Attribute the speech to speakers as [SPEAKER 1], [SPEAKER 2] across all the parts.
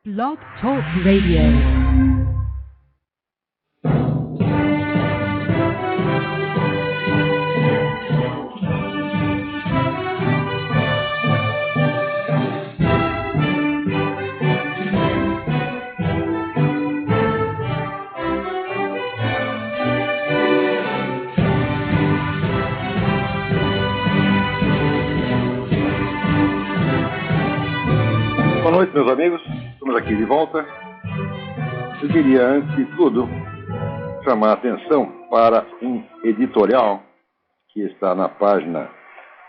[SPEAKER 1] Blog Talk Radio.
[SPEAKER 2] Boa noite, meus amigos. Estamos aqui de volta. Eu queria, antes de tudo, chamar a atenção para um editorial que está na página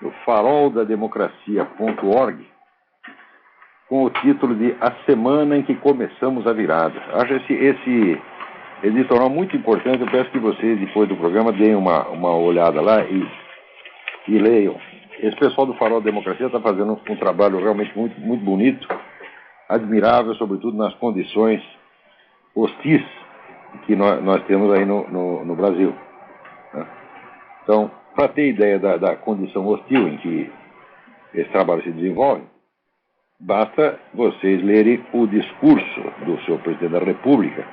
[SPEAKER 2] do faroldademocracia.org com o título de A Semana em que Começamos a Virada. Acho esse editorial muito importante. Eu peço que vocês, depois do programa, deem uma olhada lá e leiam. Esse pessoal do Farol da Democracia está fazendo um trabalho realmente muito, muito bonito, admirável, sobretudo nas condições hostis que nós temos aí no Brasil. Né? Então, para ter ideia da condição hostil em que esse trabalho se desenvolve, basta vocês lerem o discurso do senhor presidente da República.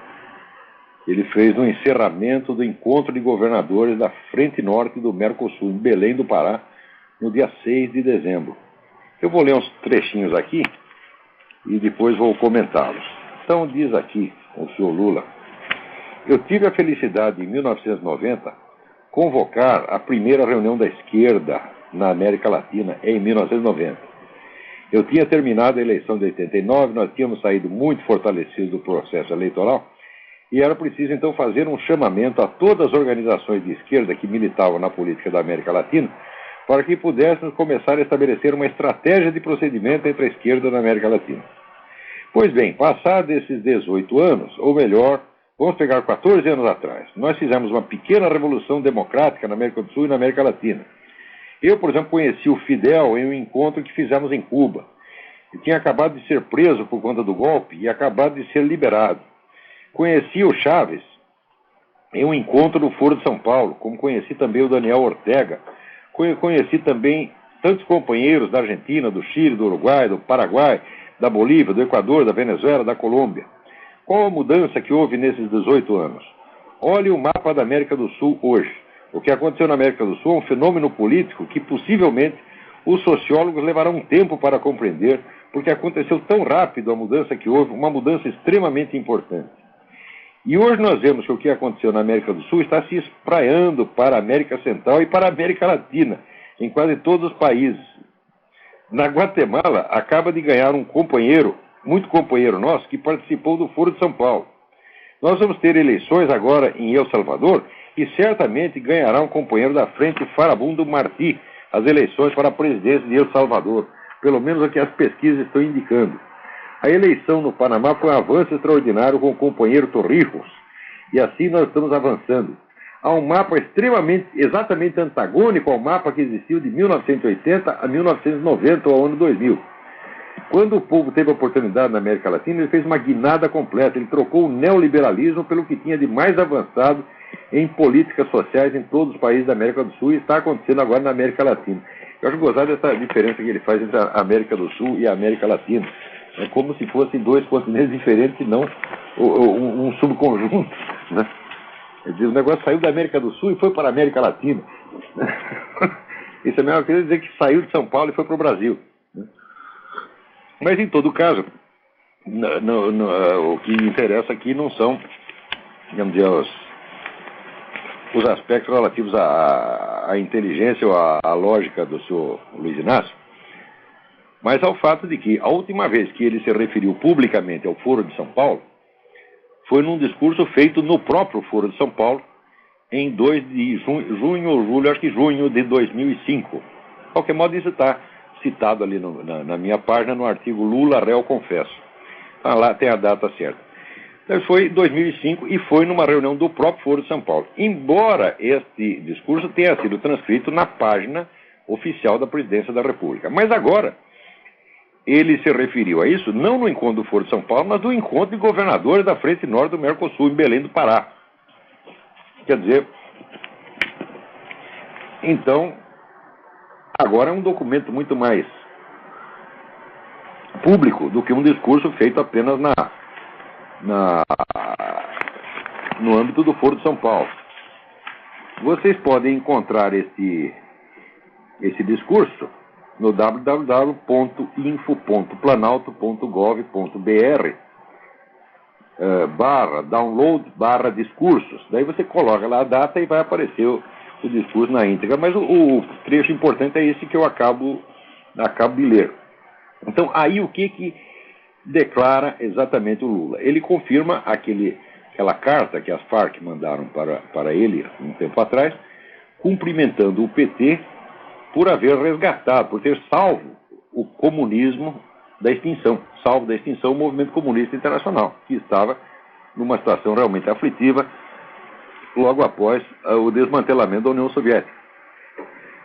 [SPEAKER 2] Ele fez no encerramento do encontro de governadores da Frente Norte do Mercosul, em Belém do Pará, no dia 6 de dezembro. Eu vou ler uns trechinhos aqui e depois vou comentá-los. Então, diz aqui o senhor Lula: eu tive a felicidade, em 1990, convocar a primeira reunião da esquerda na América Latina, em 1990. Eu tinha terminado a eleição de 89, nós tínhamos saído muito fortalecidos do processo eleitoral e era preciso, então, fazer um chamamento a todas as organizações de esquerda que militavam na política da América Latina para que pudéssemos começar a estabelecer uma estratégia de procedimento entre a esquerda na América Latina. Pois bem, passados esses 18 anos, ou melhor, vamos pegar 14 anos atrás, nós fizemos uma pequena revolução democrática na América do Sul e na América Latina. Eu, por exemplo, conheci o Fidel em um encontro que fizemos em Cuba. Ele tinha acabado de ser preso por conta do golpe e acabado de ser liberado. Conheci o Chávez em um encontro no Foro de São Paulo, como conheci também o Daniel Ortega. Conheci também tantos companheiros da Argentina, do Chile, do Uruguai, do Paraguai, da Bolívia, do Equador, da Venezuela, da Colômbia. Qual a mudança que houve nesses 18 anos? Olhe o mapa da América do Sul hoje. O que aconteceu na América do Sul é um fenômeno político que possivelmente os sociólogos levarão um tempo para compreender, porque aconteceu tão rápido a mudança que houve, uma mudança extremamente importante. E hoje nós vemos que o que aconteceu na América do Sul está se espraiando para a América Central e para a América Latina, em quase todos os países. Na Guatemala, acaba de ganhar um companheiro, muito companheiro nosso, que participou do Foro de São Paulo. Nós vamos ter eleições agora em El Salvador e certamente ganhará um companheiro da frente, Farabundo Martí, as eleições para a presidência de El Salvador. Pelo menos o que as pesquisas estão indicando. A eleição no Panamá foi um avanço extraordinário com o companheiro Torrijos, e assim nós estamos avançando. Há um mapa exatamente antagônico ao mapa que existiu de 1980 a 1990, ao ano 2000. Quando o povo teve a oportunidade na América Latina, ele fez uma guinada completa. Ele trocou o neoliberalismo pelo que tinha de mais avançado em políticas sociais em todos os países da América do Sul, e está acontecendo agora na América Latina. Eu acho gozado dessa diferença que ele faz entre a América do Sul e a América Latina. É como se fossem dois continentes diferentes e não um subconjunto. Né? O negócio saiu da América do Sul e foi para a América Latina. Isso é a mesma coisa dizer que saiu de São Paulo e foi para o Brasil. Né? Mas, em todo caso, o que interessa aqui não são, digamos, os aspectos relativos à inteligência ou à lógica do senhor Luiz Inácio, mas ao fato de que a última vez que ele se referiu publicamente ao Foro de São Paulo foi num discurso feito no próprio Foro de São Paulo em 2 de junho ou julho, acho que junho de 2005. De qualquer modo, isso está citado ali na minha página, no artigo Lula Réu Confesso. Ah, lá tem a data certa. Então, foi em 2005 e foi numa reunião do próprio Foro de São Paulo. Embora este discurso tenha sido transcrito na página oficial da Presidência da República. Mas agora, ele se referiu a isso não no encontro do Foro de São Paulo, mas no encontro de governadores da Frente Norte do Mercosul, em Belém do Pará. Quer dizer, então, agora é um documento muito mais público do que um discurso feito apenas no âmbito do Foro de São Paulo. Vocês podem encontrar esse discurso no www.info.planalto.gov.br /download/discursos. Daí você coloca lá a data e vai aparecer o discurso na íntegra. Mas o trecho importante é esse que eu acabo de ler. Então, aí o que declara exatamente o Lula? Ele confirma aquela carta que as Farc mandaram para ele um tempo atrás, cumprimentando o PT por haver resgatado, por ter salvo o comunismo da extinção, salvo da extinção o movimento comunista internacional, que estava numa situação realmente aflitiva logo após o desmantelamento da União Soviética.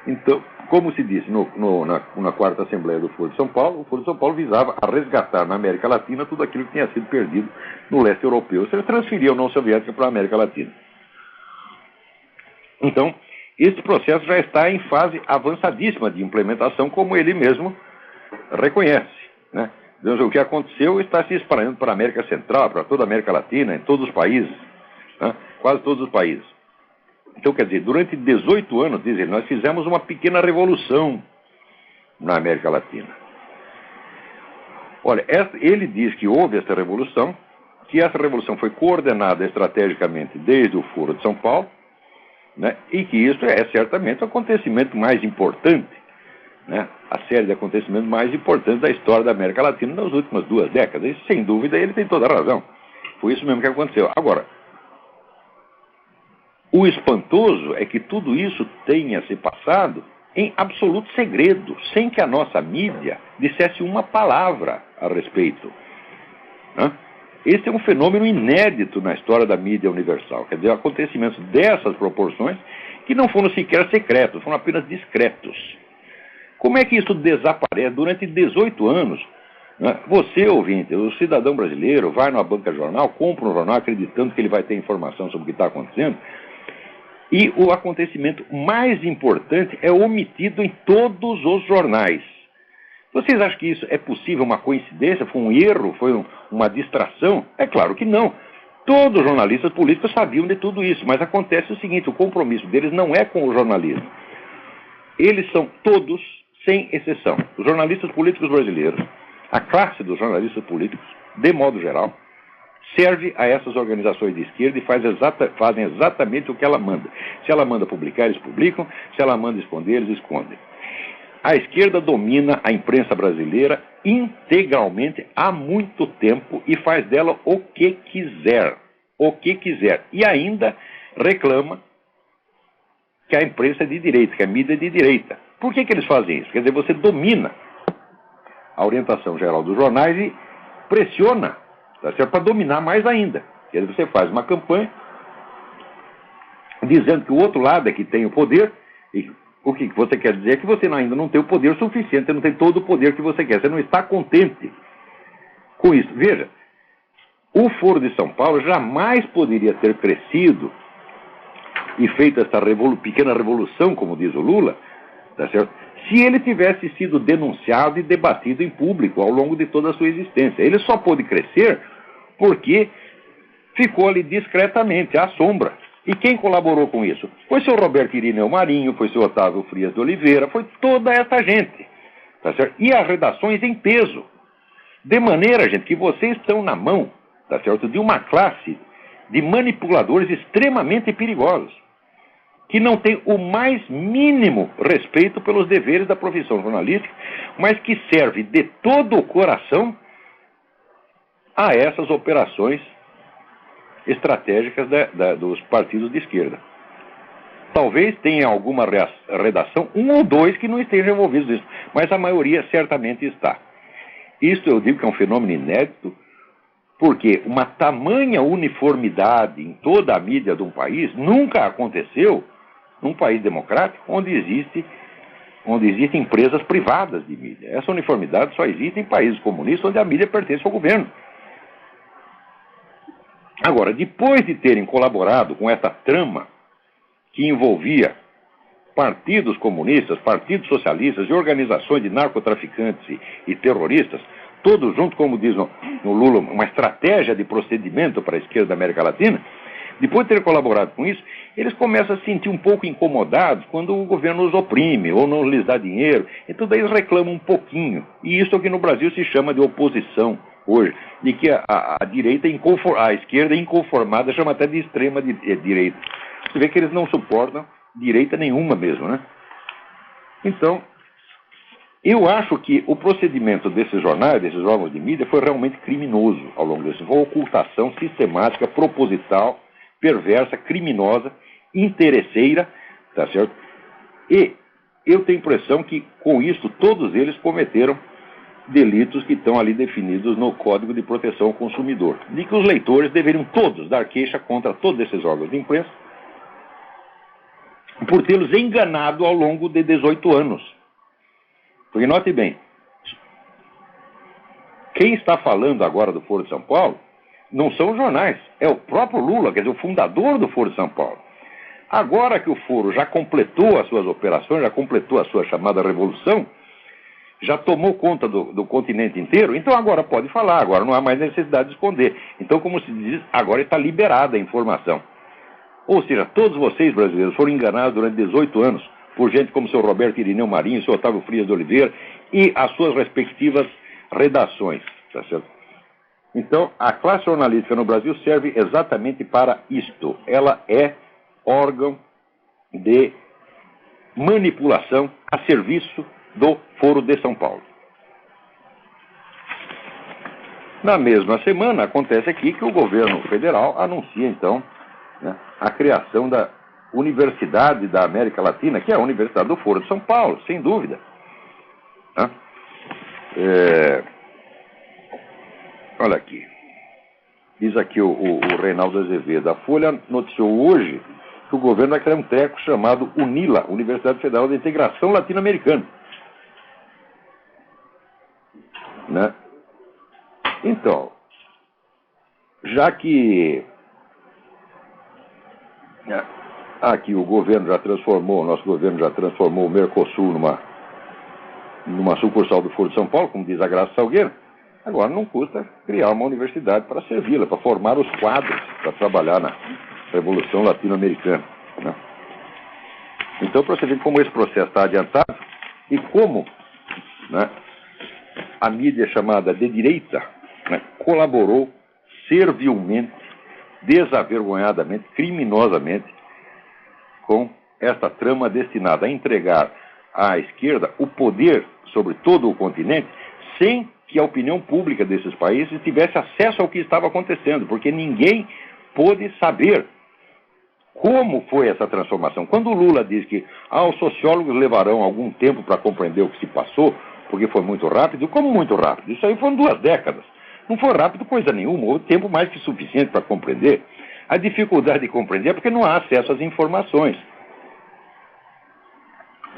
[SPEAKER 2] Então, como se disse na quarta Assembleia do Foro de São Paulo, o Foro de São Paulo visava a resgatar na América Latina tudo aquilo que tinha sido perdido no leste europeu. Você transferia a União Soviética para a América Latina. Então, esse processo já está em fase avançadíssima de implementação, como ele mesmo reconhece, né? Então, o que aconteceu está se espalhando para a América Central, para toda a América Latina, em todos os países, né? Quase todos os países. Então, quer dizer, durante 18 anos, diz ele, nós fizemos uma pequena revolução na América Latina. Olha, ele diz que houve essa revolução, que essa revolução foi coordenada estrategicamente desde o Foro de São Paulo, né, e que isso é certamente o acontecimento mais importante, né, a série de acontecimentos mais importantes da história da América Latina nas últimas 2 décadas. E, sem dúvida, ele tem toda a razão. Foi isso mesmo que aconteceu. Agora, o espantoso é que tudo isso tenha se passado em absoluto segredo, sem que a nossa mídia dissesse uma palavra a respeito, né? Esse é um fenômeno inédito na história da mídia universal. Quer dizer, acontecimentos dessas proporções que não foram sequer secretos, foram apenas discretos. Como é que isso desaparece durante 18 anos? Né? Você, ouvinte, o cidadão brasileiro, vai numa banca de jornal, compra um jornal acreditando que ele vai ter informação sobre o que está acontecendo, e o acontecimento mais importante é omitido em todos os jornais. Vocês acham que isso é possível, uma coincidência? Foi um erro? Foi uma distração? É claro que não. Todos os jornalistas políticos sabiam de tudo isso, mas acontece o seguinte, o compromisso deles não é com o jornalismo. Eles são todos, sem exceção, os jornalistas políticos brasileiros, a classe dos jornalistas políticos, de modo geral, serve a essas organizações de esquerda e fazem exatamente o que ela manda. Se ela manda publicar, eles publicam. Se ela manda esconder, eles escondem. A esquerda domina a imprensa brasileira integralmente há muito tempo e faz dela o que quiser. O que quiser. E ainda reclama que a imprensa é de direita, que a mídia é de direita. Por que eles fazem isso? Quer dizer, você domina a orientação geral dos jornais e pressiona, tá certo? Para dominar mais ainda. Quer dizer, você faz uma campanha dizendo que o outro lado é que tem o poder, e o que você quer dizer é que você ainda não tem o poder suficiente, você não tem todo o poder que você quer, você não está contente com isso. Veja, o Foro de São Paulo jamais poderia ter crescido e feito essa pequena revolução, como diz o Lula, tá certo? Se ele tivesse sido denunciado e debatido em público ao longo de toda a sua existência. Ele só pôde crescer porque ficou ali discretamente, à sombra. E quem colaborou com isso? Foi seu Roberto Irineu Marinho, foi seu Otávio Frias de Oliveira, foi toda essa gente, tá certo? E as redações em peso. De maneira, gente, que vocês estão na mão, tá certo, de uma classe de manipuladores extremamente perigosos, que não tem o mais mínimo respeito pelos deveres da profissão jornalística, mas que serve de todo o coração a essas operações estratégicas dos partidos de esquerda. Talvez tenha alguma redação, 1 ou 2 que não estejam envolvidos nisso, mas a maioria certamente está. Isto eu digo que é um fenômeno inédito, porque uma tamanha uniformidade em toda a mídia de um país nunca aconteceu num país democrático onde existem empresas privadas de mídia. Essa uniformidade só existe em países comunistas onde a mídia pertence ao governo. Agora, depois de terem colaborado com essa trama que envolvia partidos comunistas, partidos socialistas e organizações de narcotraficantes e terroristas, todos juntos, como diz no Lula, uma estratégia de procedimento para a esquerda da América Latina, depois de ter colaborado com isso, eles começam a se sentir um pouco incomodados quando o governo os oprime ou não lhes dá dinheiro. Então daí eles reclamam um pouquinho. E isso aqui no Brasil se chama de oposição hoje, de que a direita, a esquerda inconformada chama até de extrema direita. Você vê que eles não suportam direita nenhuma mesmo, né? Então, eu acho que o procedimento desses jornais, desses órgãos de mídia, foi realmente criminoso ao longo desse. Foi uma ocultação sistemática, proposital, perversa, criminosa, interesseira, tá certo? E eu tenho a impressão que, com isso, todos eles cometeram delitos que estão ali definidos no Código de Proteção ao Consumidor. De que os leitores deveriam todos dar queixa contra todos esses órgãos de imprensa por tê-los enganado ao longo de 18 anos. Porque note bem, quem está falando agora do Foro de São Paulo não são os jornais, é o próprio Lula, quer dizer, o fundador do Foro de São Paulo. Agora que o Foro já completou as suas operações, já completou a sua chamada revolução, já tomou conta do continente inteiro, então agora pode falar, agora não há mais necessidade de esconder. Então, como se diz, agora está liberada a informação. Ou seja, todos vocês brasileiros foram enganados durante 18 anos por gente como o seu Roberto Irineu Marinho, o seu Otávio Frias de Oliveira e as suas respectivas redações, tá certo? Então, a classe jornalística no Brasil serve exatamente para isto. Ela é órgão de manipulação a serviço do Foro de São Paulo. Na mesma semana, acontece aqui que o governo federal anuncia, então, né, a criação da Universidade da América Latina, que é a Universidade do Foro de São Paulo, sem dúvida. Né? Olha aqui. Diz aqui o Reinaldo Azevedo. A Folha noticiou hoje que o governo vai criar um treco chamado UNILA, Universidade Federal da Integração Latino-Americana. Né? Então, já que aqui o governo já transformou, o nosso governo já transformou o Mercosul numa sucursal do Foro de São Paulo, como diz a Graça Salgueiro, agora não custa criar uma universidade para servi-la, para formar os quadros para trabalhar na Revolução Latino-Americana. Né? Então, para você ver como esse processo está adiantado e como, né, a mídia chamada de direita, né, colaborou servilmente, desavergonhadamente, criminosamente com esta trama destinada a entregar à esquerda o poder sobre todo o continente sem que a opinião pública desses países tivesse acesso ao que estava acontecendo, porque ninguém pôde saber como foi essa transformação. Quando o Lula diz que os sociólogos levarão algum tempo para compreender o que se passou, porque foi muito rápido, como muito rápido? Isso aí foram 2 décadas. Não foi rápido coisa nenhuma, houve tempo mais que suficiente para compreender. A dificuldade de compreender é porque não há acesso às informações.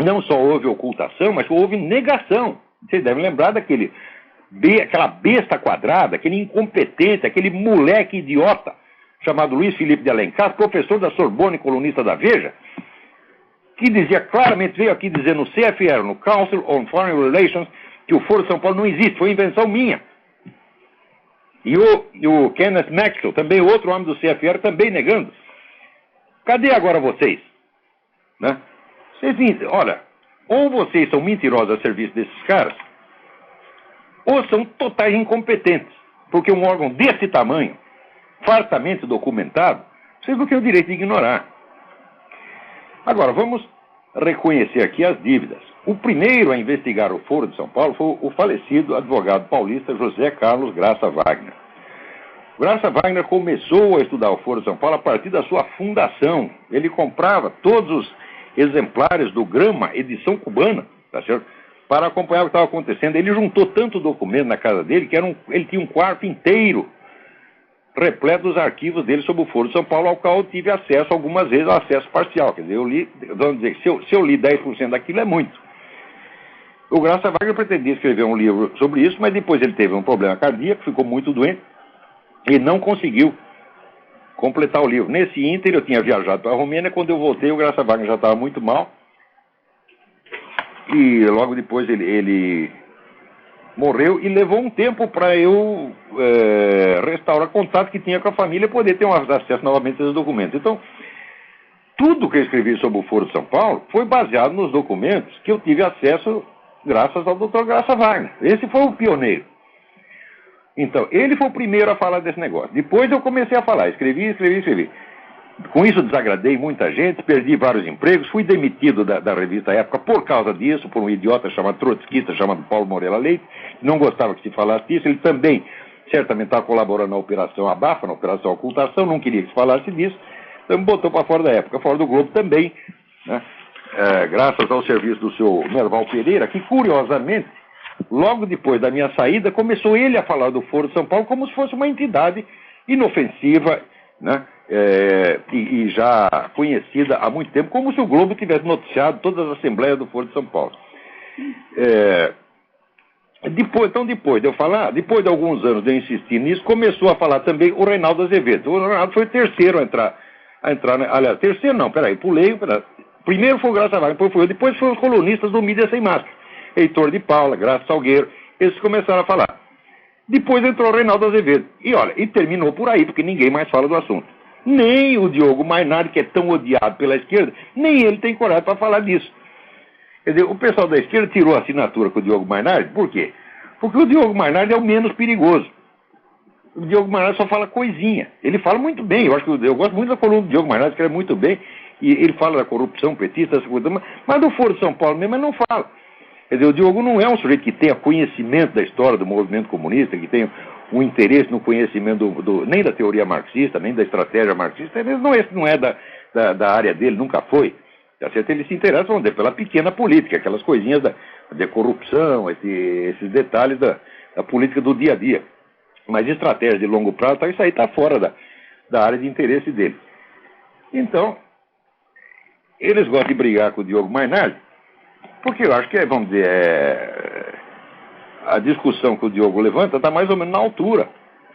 [SPEAKER 2] Não só houve ocultação, mas houve negação. Vocês devem lembrar aquela besta quadrada, aquele incompetente, aquele moleque idiota, chamado Luiz Felipe de Alencar, professor da Sorbonne e colunista da Veja, que dizia claramente, veio aqui dizer no CFR, no Council on Foreign Relations, que o Foro de São Paulo não existe, foi invenção minha. E o Kenneth Maxwell, também outro homem do CFR, também negando. Cadê agora vocês? Né? Olha, ou vocês são mentirosos a serviço desses caras, ou são totais incompetentes. Porque um órgão desse tamanho, fartamente documentado, vocês não têm o direito de ignorar. Agora, vamos reconhecer aqui as dívidas. O primeiro a investigar o Foro de São Paulo foi o falecido advogado paulista José Carlos Graça Wagner. Graça Wagner começou a estudar o Foro de São Paulo a partir da sua fundação. Ele comprava todos os exemplares do Grama, edição cubana, tá certo? Para acompanhar o que estava acontecendo. Ele juntou tanto documento na casa dele que ele tinha um quarto inteiro repleto dos arquivos dele sobre o Foro de São Paulo, ao qual eu tive acesso algumas vezes, ao acesso parcial. Quer dizer, eu li, vamos dizer, se eu li 10% daquilo é muito. O Graça Wagner pretendia escrever um livro sobre isso, mas depois ele teve um problema cardíaco, ficou muito doente e não conseguiu completar o livro. Nesse ínter, eu tinha viajado para a Romênia, quando eu voltei, o Graça Wagner já estava muito mal e logo depois ele morreu e levou um tempo para eu restaurar contato que tinha com a família e poder ter um acesso novamente aos documentos. Então, tudo que eu escrevi sobre o Foro de São Paulo foi baseado nos documentos que eu tive acesso graças ao Dr. Graça Wagner. Esse foi o pioneiro. Então, ele foi o primeiro a falar desse negócio. Depois eu comecei a falar, escrevi. Com isso desagradei muita gente, perdi vários empregos, fui demitido da revista Época por causa disso, por um idiota chamado trotskista, chamado Paulo Moreira Leite, não gostava que se falasse disso. Ele também, certamente, estava colaborando na Operação Abafa, na Operação Ocultação, não queria que se falasse disso, então me botou para fora da Época, fora do Globo também, né? Graças ao serviço do seu Merval Pereira, que curiosamente, logo depois da minha saída, começou ele a falar do Foro de São Paulo como se fosse uma entidade inofensiva, né? E já conhecida há muito tempo, como se o Globo tivesse noticiado todas as assembleias do Foro de São Paulo. Depois de eu falar, depois de alguns anos de eu insistir nisso, começou a falar também o Reinaldo Azevedo. O Reinaldo foi o terceiro a entrar, aliás, terceiro não, pulei. Primeiro foi o Graça Wagner, depois fui eu, depois foram os colunistas do Mídia Sem Máscara, Heitor de Paula, Graça Salgueiro, eles começaram a falar. Depois entrou o Reinaldo Azevedo, e terminou por aí, porque ninguém mais fala do assunto. Nem o Diogo Mainardi, que é tão odiado pela esquerda, nem ele tem coragem para falar disso. Quer dizer, o pessoal da esquerda tirou a assinatura com o Diogo Mainardi, por quê? Porque o Diogo Mainardi é o menos perigoso. O Diogo Mainardi só fala coisinha. Ele fala muito bem, eu gosto muito da coluna do Diogo Mainardi, escreve muito bem, e ele fala da corrupção petista, essa coisa, mas do Foro de São Paulo mesmo ele não fala. Quer dizer, o Diogo não é um sujeito que tenha conhecimento da história do movimento comunista, que tenha um interesse no conhecimento nem da teoria marxista, nem da estratégia marxista. Esse não é da área dele, nunca foi. Tá certo? Ele se interessa, vamos dizer, pela pequena política, aquelas coisinhas da corrupção, esses detalhes da política do dia a dia. Mas estratégia de longo prazo, isso aí está fora da área de interesse dele. Então, eles gostam de brigar com o Diogo Mainardi, porque eu acho que, vamos dizer, a discussão que o Diogo levanta está mais ou menos na altura,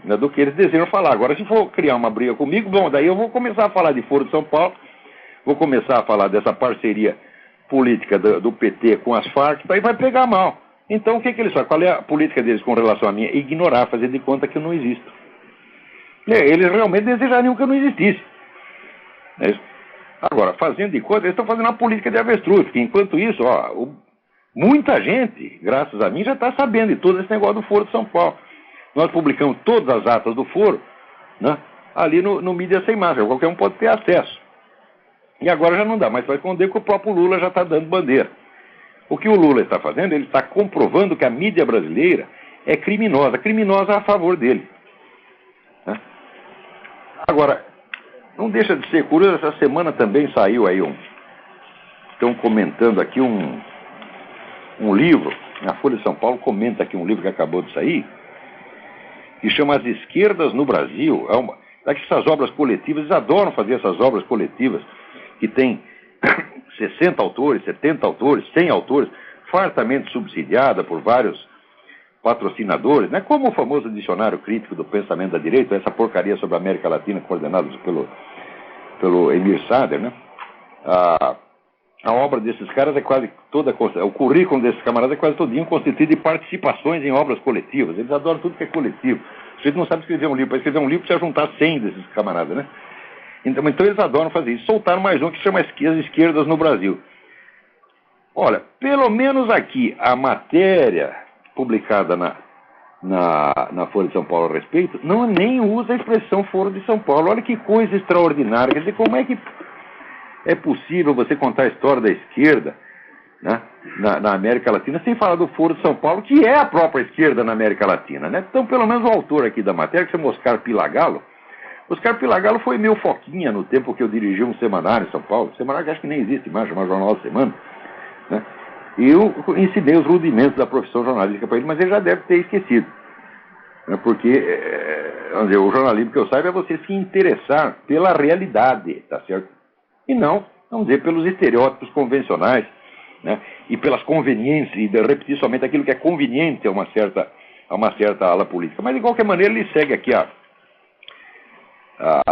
[SPEAKER 2] né, do que eles desejam falar. Agora, se for criar uma briga comigo, bom, daí eu vou começar a falar de Foro de São Paulo, vou começar a falar dessa parceria política do PT com as Farc, daí vai pegar mal. Então, o que eles fazem? Qual é a política deles com relação a mim? Ignorar, fazer de conta que eu não existo. Eles realmente desejariam que eu não existisse. É isso. Agora, fazendo de conta, eles estão fazendo uma política de avestruz, porque enquanto isso, muita gente, graças a mim, já está sabendo de todo esse negócio do Foro de São Paulo. Nós publicamos todas as atas do Foro, né, ali no Mídia Sem Máscara, qualquer um pode ter acesso. E agora já não dá mais para esconder que o próprio Lula já está dando bandeira. O que o Lula está fazendo, ele está comprovando que a mídia brasileira é criminosa a favor dele. Né? Agora, não deixa de ser curioso, essa semana também saiu aí estão comentando aqui um livro, a Folha de São Paulo comenta aqui um livro que acabou de sair, que chama As Esquerdas no Brasil. Essas obras coletivas, eles adoram fazer essas obras coletivas, que tem 60 autores, 70 autores, 100 autores, fartamente subsidiada por vários patrocinadores, né? Como o famoso dicionário crítico do pensamento da direita, essa porcaria sobre a América Latina, coordenada pelo Emir Sader, né? A obra desses caras é quase toda, o currículo desses camaradas é quase todinho constituído de participações em obras coletivas. Eles adoram tudo que é coletivo. A gente não sabe escrever um livro. Para escrever um livro precisa juntar 100 desses camaradas, né? Então eles adoram fazer isso. Soltaram mais um que chama As Esquerdas no Brasil. Olha, pelo menos aqui, a matéria publicada na Folha de São Paulo a respeito, nem usa a expressão Foro de São Paulo. Olha que coisa extraordinária. Quer dizer, como é que é possível você contar a história da esquerda, né, na América Latina sem falar do Foro de São Paulo, que é a própria esquerda na América Latina, né? Então, pelo menos o autor aqui da matéria, que chama Oscar Pilagalo, foi meu foquinha no tempo que eu dirigi um semanário em São Paulo, semanário que acho que nem existe mais, chama Jornal da Semana, né? E eu ensinei os rudimentos da profissão jornalística para ele, mas ele já deve ter esquecido, né? Porque, vamos dizer, o jornalismo que eu saiba é você se interessar pela realidade, tá certo? E não, vamos dizer, pelos estereótipos convencionais, né? E pelas conveniências, e de repetir somente aquilo que é conveniente a uma certa ala política. Mas, de qualquer maneira, ele segue aqui a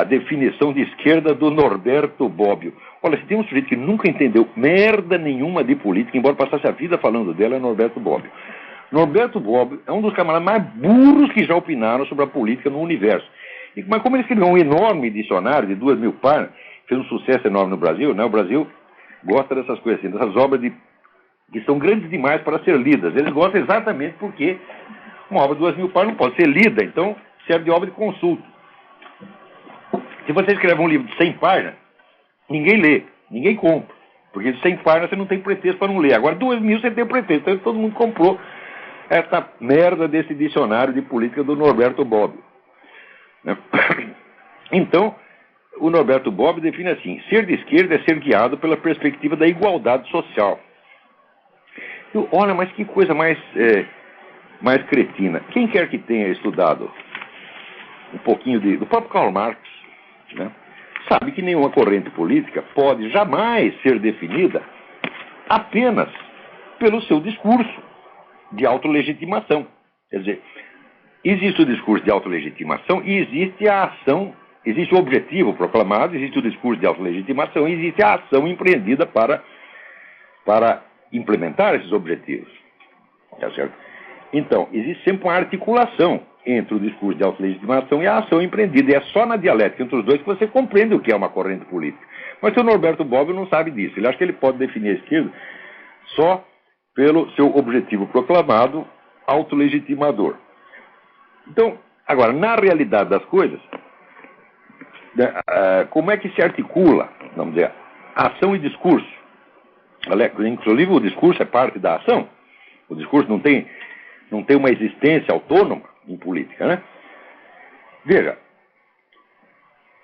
[SPEAKER 2] definição de esquerda do Norberto Bobbio. Olha, se tem um sujeito que nunca entendeu merda nenhuma de política, embora passasse a vida falando dela, é Norberto Bobbio. Norberto Bobbio é um dos camaradas mais burros que já opinaram sobre a política no universo. Mas como ele escreveu um enorme dicionário de 2.000 páginas, fez um sucesso enorme no Brasil, né? O Brasil gosta dessas coisas assim, dessas obras que são grandes demais para ser lidas. Eles gostam exatamente porque uma obra de 2.000 páginas não pode ser lida, então serve de obra de consulta. Se você escreve um livro de 100 páginas, ninguém lê, ninguém compra. Porque de 100 páginas você não tem pretexto para não ler. Agora, 2.000 você tem pretexto. Então todo mundo comprou essa merda desse dicionário de política do Norberto Bobbio. Então, o Norberto Bobbio define assim: ser de esquerda é ser guiado pela perspectiva da igualdade social. Olha, mas que coisa mais cretina. Quem quer que tenha estudado um pouquinho do próprio Karl Marx, né, sabe que nenhuma corrente política pode jamais ser definida apenas pelo seu discurso de autolegitimação. Quer dizer, existe o discurso de autolegitimação e existe a ação, existe o objetivo proclamado, existe o discurso de autolegitimação e existe a ação empreendida para implementar esses objetivos. Tá certo? Então, existe sempre uma articulação entre o discurso de autolegitimação e a ação empreendida. E é só na dialética entre os dois que você compreende o que é uma corrente política. Mas o Norberto Bobbio não sabe disso. Ele acha que ele pode definir a esquerda só pelo seu objetivo proclamado autolegitimador. Então, agora, na realidade das coisas, como é que se articula, vamos dizer, ação e discurso? Inclusive, o discurso é parte da ação. O discurso não tem uma existência autônoma em política, né? Veja,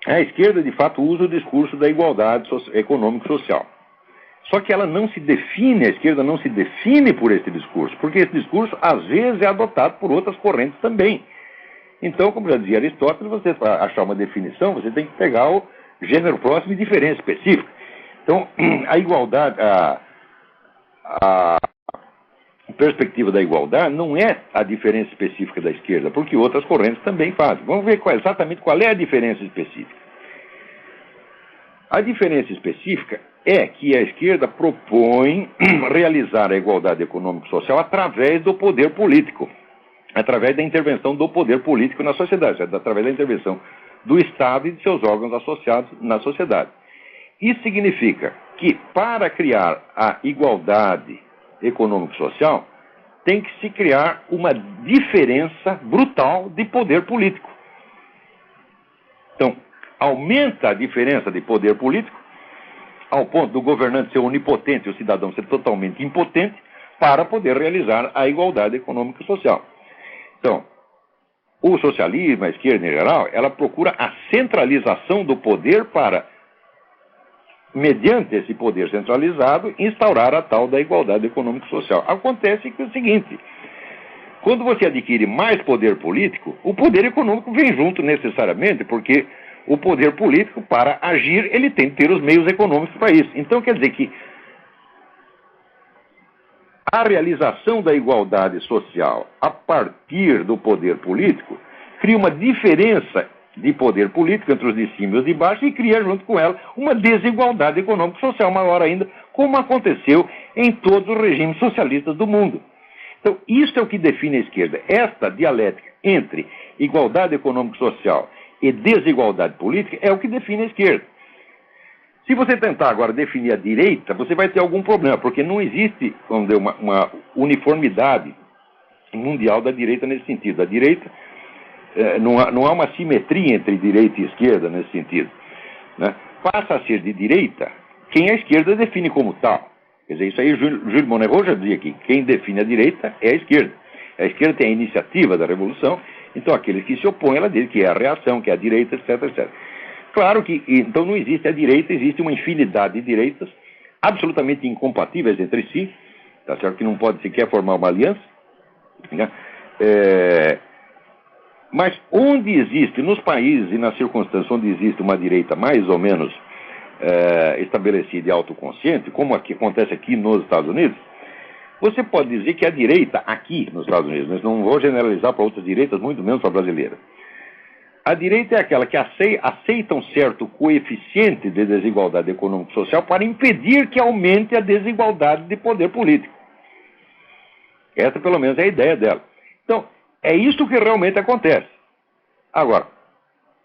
[SPEAKER 2] a esquerda, de fato, usa o discurso da igualdade econômico-social. Só que ela não se define, a esquerda não se define por esse discurso, porque esse discurso, às vezes, é adotado por outras correntes também. Então, como já dizia Aristóteles, você, para achar uma definição, você tem que pegar o gênero próximo e diferença específica. Então, a igualdade, a perspectiva da igualdade não é a diferença específica da esquerda, porque outras correntes também fazem. Vamos ver exatamente qual é a diferença específica. A diferença específica é que a esquerda propõe realizar a igualdade econômico-social através do poder político, através da intervenção do poder político na sociedade, através da intervenção do Estado e de seus órgãos associados na sociedade. Isso significa que, para criar a igualdade econômico-social, tem que se criar uma diferença brutal de poder político. Então, aumenta a diferença de poder político, ao ponto do governante ser onipotente e o cidadão ser totalmente impotente, para poder realizar a igualdade econômico-social. Então, o socialismo, a esquerda em geral, ela procura a centralização do poder para, mediante esse poder centralizado, instaurar a tal da igualdade econômico-social. Acontece que é o seguinte: quando você adquire mais poder político, o poder econômico vem junto necessariamente, porque o poder político, para agir, ele tem que ter os meios econômicos para isso. Então, quer dizer que a realização da igualdade social a partir do poder político cria uma diferença de poder político entre os de cima e os de baixo e cria junto com ela uma desigualdade econômico-social maior ainda, como aconteceu em todos os regimes socialistas do mundo. Então, isso é o que define a esquerda. Esta dialética entre igualdade econômico-social e desigualdade política é o que define a esquerda. Se você tentar agora definir a direita, você vai ter algum problema, porque não existe, vamos dizer, uma uniformidade mundial da direita nesse sentido. A direita, não há uma simetria entre direita e esquerda nesse sentido, né? Passa a ser de direita quem a esquerda define como tal. Quer dizer, isso aí Jules Monnerot já dizia aqui: quem define a direita é a esquerda. A esquerda tem a iniciativa da revolução, então aqueles que se opõem, ela diz que é a reação, que é a direita, etc, etc. Claro que, então, não existe a direita, existe uma infinidade de direitas absolutamente incompatíveis entre si, tá certo? Que não pode sequer formar uma aliança, né? Mas onde existe, nos países e nas circunstâncias onde existe uma direita mais ou menos estabelecida e autoconsciente, como acontece aqui nos Estados Unidos, você pode dizer que a direita aqui nos Estados Unidos, mas não vou generalizar para outras direitas, muito menos para a brasileira. A direita é aquela que aceita um certo coeficiente de desigualdade econômico-social para impedir que aumente a desigualdade de poder político. Essa, pelo menos, é a ideia dela. Então, é isso que realmente acontece. Agora,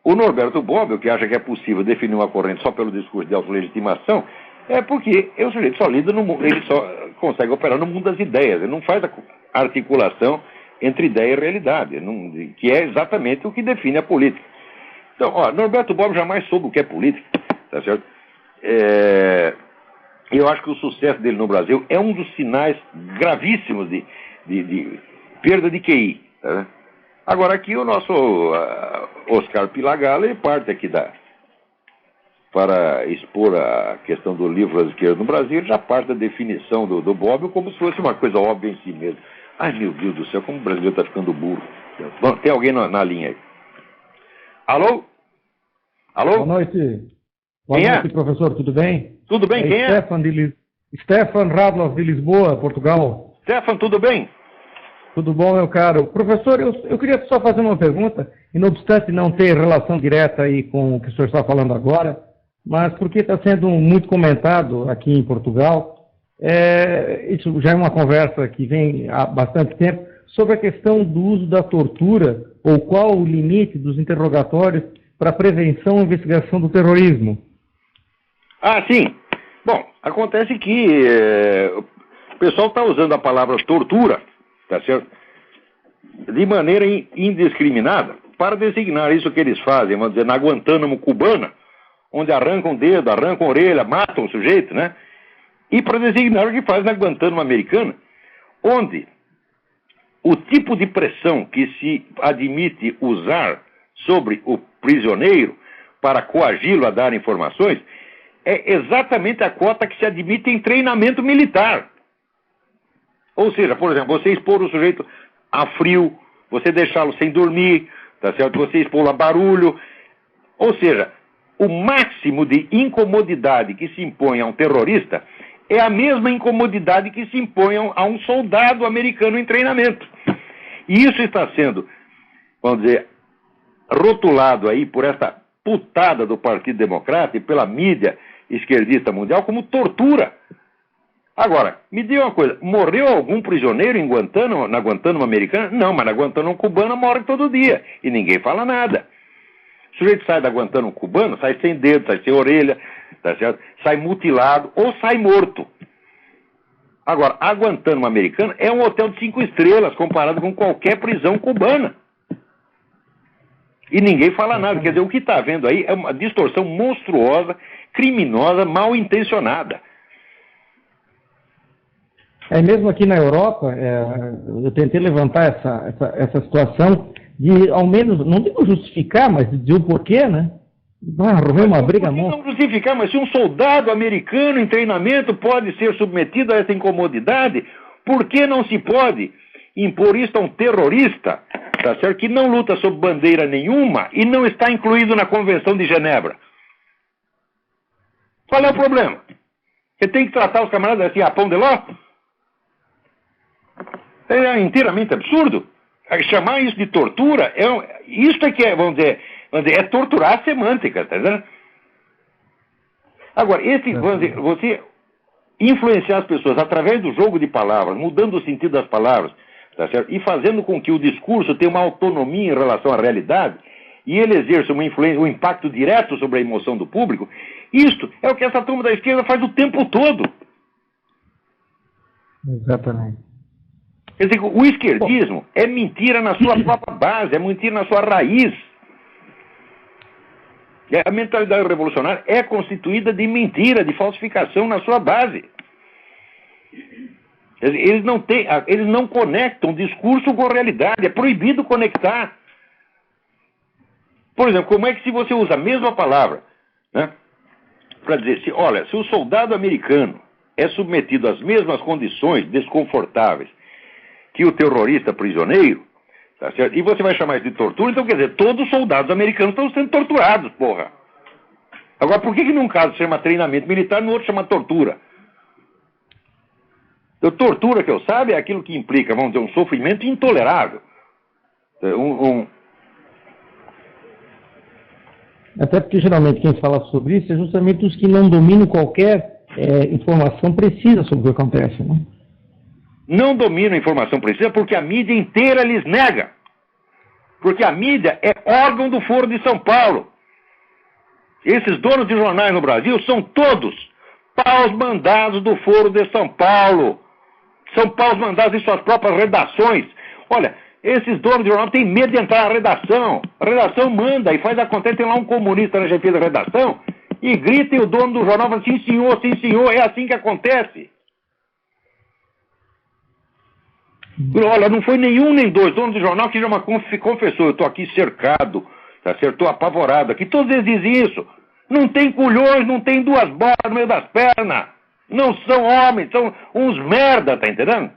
[SPEAKER 2] o Norberto Bobbio, que acha que é possível definir uma corrente só pelo discurso de autolegitimação, é porque o sujeito só lida no mundo, ele só consegue operar no mundo das ideias, ele não faz a articulação entre ideia e realidade, que é exatamente o que define a política. Então, Norberto Bobbio jamais soube o que é política, tá certo? Eu acho que o sucesso dele no Brasil é um dos sinais gravíssimos de perda de QI, tá? Agora aqui o nosso Oscar Pilagala parte aqui para expor a questão do livro às esquerdas no Brasil, ele já parte da definição do Bobbio como se fosse uma coisa óbvia em si mesmo. Ai, meu Deus do céu, como o brasileiro está ficando burro. Bom, tem alguém na linha aí? Alô? Alô?
[SPEAKER 1] Boa noite. Boa noite, professor, tudo bem?
[SPEAKER 2] Tudo bem, quem é?
[SPEAKER 1] Stefan Radloff de Lisboa, Portugal.
[SPEAKER 2] Stefan, tudo bem?
[SPEAKER 1] Tudo bom, meu caro. Professor, eu queria só fazer uma pergunta, e não obstante não ter relação direta aí com o que o senhor está falando agora, mas porque está sendo muito comentado aqui em Portugal, isso já é uma conversa que vem há bastante tempo, sobre a questão do uso da tortura, ou qual o limite dos interrogatórios para a prevenção e investigação do terrorismo.
[SPEAKER 2] Ah, sim. Bom, acontece que o pessoal está usando a palavra tortura, tá certo? De maneira indiscriminada, para designar isso que eles fazem, vamos dizer, na Guantánamo cubana, onde arrancam o dedo, arrancam a orelha, matam o sujeito, né? E para designar o que faz na Guantánamo americana, onde o tipo de pressão que se admite usar sobre o prisioneiro para coagi-lo a dar informações é exatamente a cota que se admite em treinamento militar. Ou seja, por exemplo, você expor o sujeito a frio, você deixá-lo sem dormir, tá certo? Você expô-lo a barulho. Ou seja, o máximo de incomodidade que se impõe a um terrorista é a mesma incomodidade que se impõe a um soldado americano em treinamento. E isso está sendo, vamos dizer, rotulado aí por essa putada do Partido Democrata e pela mídia esquerdista mundial como tortura. Agora, me diga uma coisa, morreu algum prisioneiro em Guantánamo, na Guantánamo americana? Não, mas na Guantánamo cubana morre todo dia e ninguém fala nada. O sujeito sai da Guantánamo cubana, sai sem dedo, sai sem orelha, tá certo? Sai mutilado ou sai morto. Agora, a Guantánamo americana é um hotel de 5 estrelas comparado com qualquer prisão cubana. E ninguém fala nada. Quer dizer, o que está havendo aí é uma distorção monstruosa, criminosa, mal intencionada.
[SPEAKER 1] Mesmo aqui na Europa, eu tentei levantar essa situação de, ao menos, não digo justificar, mas dizer o porquê, né? Arrumei uma briga monstra.
[SPEAKER 2] Não justificar, mas se um soldado americano em treinamento pode ser submetido a essa incomodidade, por que não se pode impor isso a um terrorista, tá certo? Que não luta sob bandeira nenhuma e não está incluído na Convenção de Genebra? Qual é o problema? Você tem que tratar os camaradas assim a pão de ló? É inteiramente absurdo. Chamar isso de tortura, isso é que é, vamos dizer, é torturar a semântica, tá vendo? Agora, vamos dizer, você influenciar as pessoas através do jogo de palavras, mudando o sentido das palavras, tá certo? E fazendo com que o discurso tenha uma autonomia em relação à realidade, e ele exerça uma influência, um impacto direto sobre a emoção do público, isto é o que essa turma da esquerda faz o tempo todo.
[SPEAKER 1] Exatamente.
[SPEAKER 2] Quer dizer, o esquerdismo é mentira na sua própria base, é mentira na sua raiz. A mentalidade revolucionária é constituída de mentira, de falsificação na sua base. Quer dizer, eles não conectam discurso com a realidade, é proibido conectar. Por exemplo, como é que se você usa a mesma palavra, né, para dizer, se o soldado americano é submetido às mesmas condições desconfortáveis que o terrorista prisioneiro, tá certo? E você vai chamar isso de tortura, então quer dizer, todos os soldados americanos estão sendo torturados, porra. Agora, por que num caso chama treinamento militar, no outro chama tortura? Então, tortura, que eu saiba, é aquilo que implica, vamos dizer, um sofrimento intolerável.
[SPEAKER 1] Até porque, geralmente, quem fala sobre isso é justamente os que não dominam qualquer informação precisa sobre o que acontece, né?
[SPEAKER 2] não dominam a informação precisa porque a mídia inteira lhes nega. Porque a mídia é órgão do Foro de São Paulo. Esses donos de jornais no Brasil são todos paus mandados do Foro de São Paulo. São paus mandados em suas próprias redações. Olha, esses donos de jornal têm medo de entrar na redação. A redação manda e faz acontecer. Tem lá um comunista na chefia da redação e grita e o dono do jornal fala, sim senhor, é assim que acontece. Olha, não foi nenhum nem dois donos de jornal que já confessou, eu estou aqui cercado, tá certo? Estou apavorado aqui. Todos eles dizem isso. Não tem culhões, não tem duas bolas no meio das pernas. Não são homens, são uns merda, tá entendendo?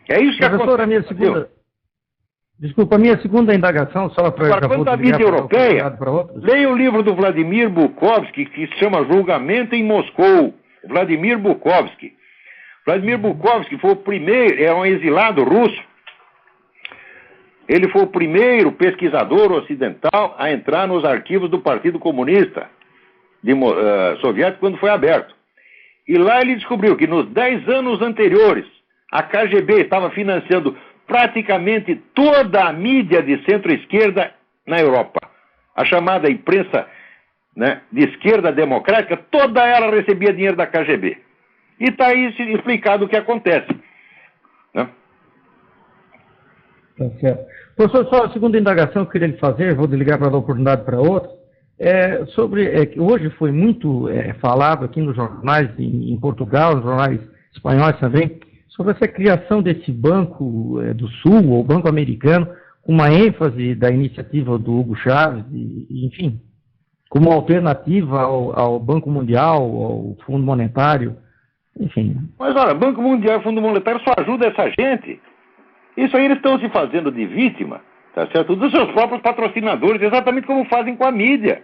[SPEAKER 2] É isso que
[SPEAKER 1] Professor,
[SPEAKER 2] acontece.
[SPEAKER 1] A minha segunda indagação, só para...
[SPEAKER 2] Agora, quanto à mídia europeia, leia o livro do Vladimir Bukovsky, que se chama Julgamento em Moscou. Vladimir Bukovsky. Vladimir Bukovsky foi o primeiro, é um exilado russo. Ele foi o primeiro pesquisador ocidental a entrar nos arquivos do Partido Comunista Soviético quando foi aberto. E lá ele descobriu que nos 10 anos anteriores, a KGB estava financiando praticamente toda a mídia de centro-esquerda na Europa. A chamada imprensa, né, de esquerda democrática, toda ela recebia dinheiro da KGB. E está aí explicado o que acontece. Né?
[SPEAKER 1] Tá certo. Professor, só a segunda indagação que eu queria lhe fazer, vou desligar para dar oportunidade para outra, que hoje foi muito falado aqui nos jornais em Portugal, nos jornais espanhóis também, sobre essa criação desse Banco do Sul, ou Banco Americano, com uma ênfase da iniciativa do Hugo Chávez, enfim, como alternativa ao Banco Mundial, ao Fundo Monetário, enfim.
[SPEAKER 2] Mas olha, Banco Mundial e Fundo Monetário só ajuda essa gente. Isso aí eles estão se fazendo de vítima, tá certo? Dos seus próprios patrocinadores, exatamente como fazem com a mídia.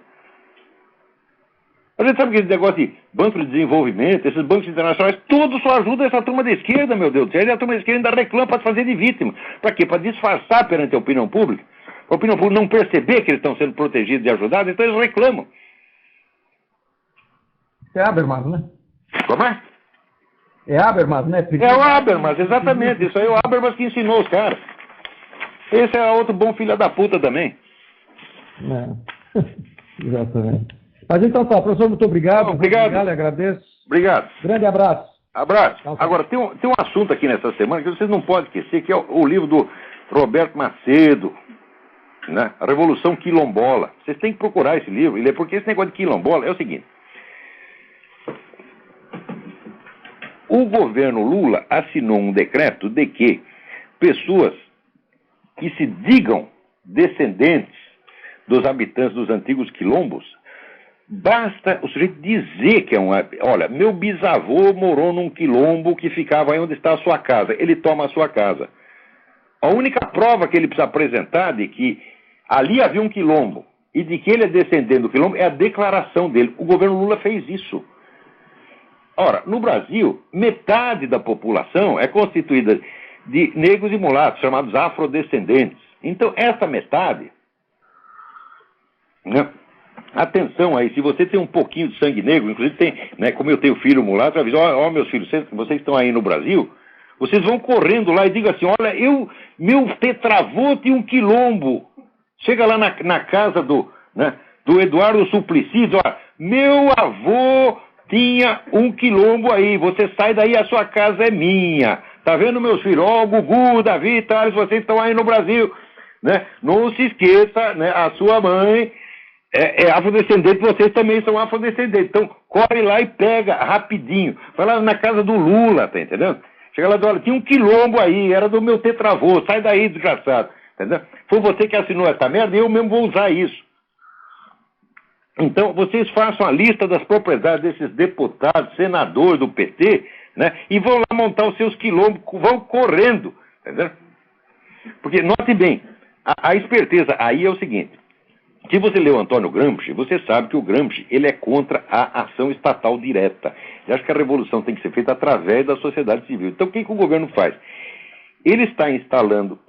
[SPEAKER 2] A gente sabe que esse negócio de banco de desenvolvimento, esses bancos internacionais, todos só ajudam essa turma da esquerda, meu Deus do céu. E a turma da esquerda ainda reclama para se fazer de vítima. Para quê? Para disfarçar perante a opinião pública. Para a opinião pública não perceber que eles estão sendo protegidos e ajudados, então eles reclamam.
[SPEAKER 1] É Habermas, né?
[SPEAKER 2] Como é?
[SPEAKER 1] É Habermas, né?
[SPEAKER 2] É o Habermas, exatamente. Isso aí é o Habermas que ensinou os caras. Esse é outro bom filho da puta também.
[SPEAKER 1] Exatamente. Mas então tá, professor, muito obrigado.
[SPEAKER 2] Obrigado.
[SPEAKER 1] Lhe agradeço.
[SPEAKER 2] Obrigado.
[SPEAKER 1] Grande abraço.
[SPEAKER 2] Abraço. Agora, tem um assunto aqui nessa semana que vocês não podem esquecer, que é o livro do Roberto Macedo, né? A Revolução Quilombola. Vocês têm que procurar esse livro, porque esse negócio de quilombola é o seguinte. O governo Lula assinou um decreto de que pessoas que se digam descendentes dos habitantes dos antigos quilombos, basta o sujeito dizer que é um... Olha, meu bisavô morou num quilombo que ficava aí onde está a sua casa. Ele toma a sua casa. A única prova que ele precisa apresentar de que ali havia um quilombo e de que ele é descendente do quilombo é a declaração dele. O governo Lula fez isso. Ora, no Brasil, metade da população é constituída de negros e mulatos, chamados afrodescendentes. Então, essa metade... Né? Atenção aí, se você tem um pouquinho de sangue negro, inclusive tem, né, como eu tenho filho mulato, eu aviso, ó, meus filhos, vocês estão aí no Brasil, vocês vão correndo lá e digam assim, olha, meu tetravô tinha um quilombo. Chega lá na casa do Eduardo Suplicy, olha, meu avô tinha um quilombo aí, você sai daí, a sua casa é minha. Tá vendo, meus filhos? Ó, Gugu, Davi, Thales, vocês estão aí no Brasil, né? Não se esqueça, né, a sua mãe é afrodescendente, vocês também são afrodescendentes. Então, corre lá e pega rapidinho. Vai lá na casa do Lula, tá entendendo? Chega lá e olha, tinha um quilombo aí, era do meu tetravô, sai daí, desgraçado. Entendeu? Foi você que assinou essa merda e eu mesmo vou usar isso. Então, vocês façam a lista das propriedades desses deputados, senadores do PT, né? E vão lá montar os seus quilombos, vão correndo. Entendeu? Porque, note bem, a esperteza aí é o seguinte. Se você lê o Antônio Gramsci, você sabe que o Gramsci ele é contra a ação estatal direta. Ele acha que a revolução tem que ser feita através da sociedade civil. Então, o que o governo faz? Ele está instaurando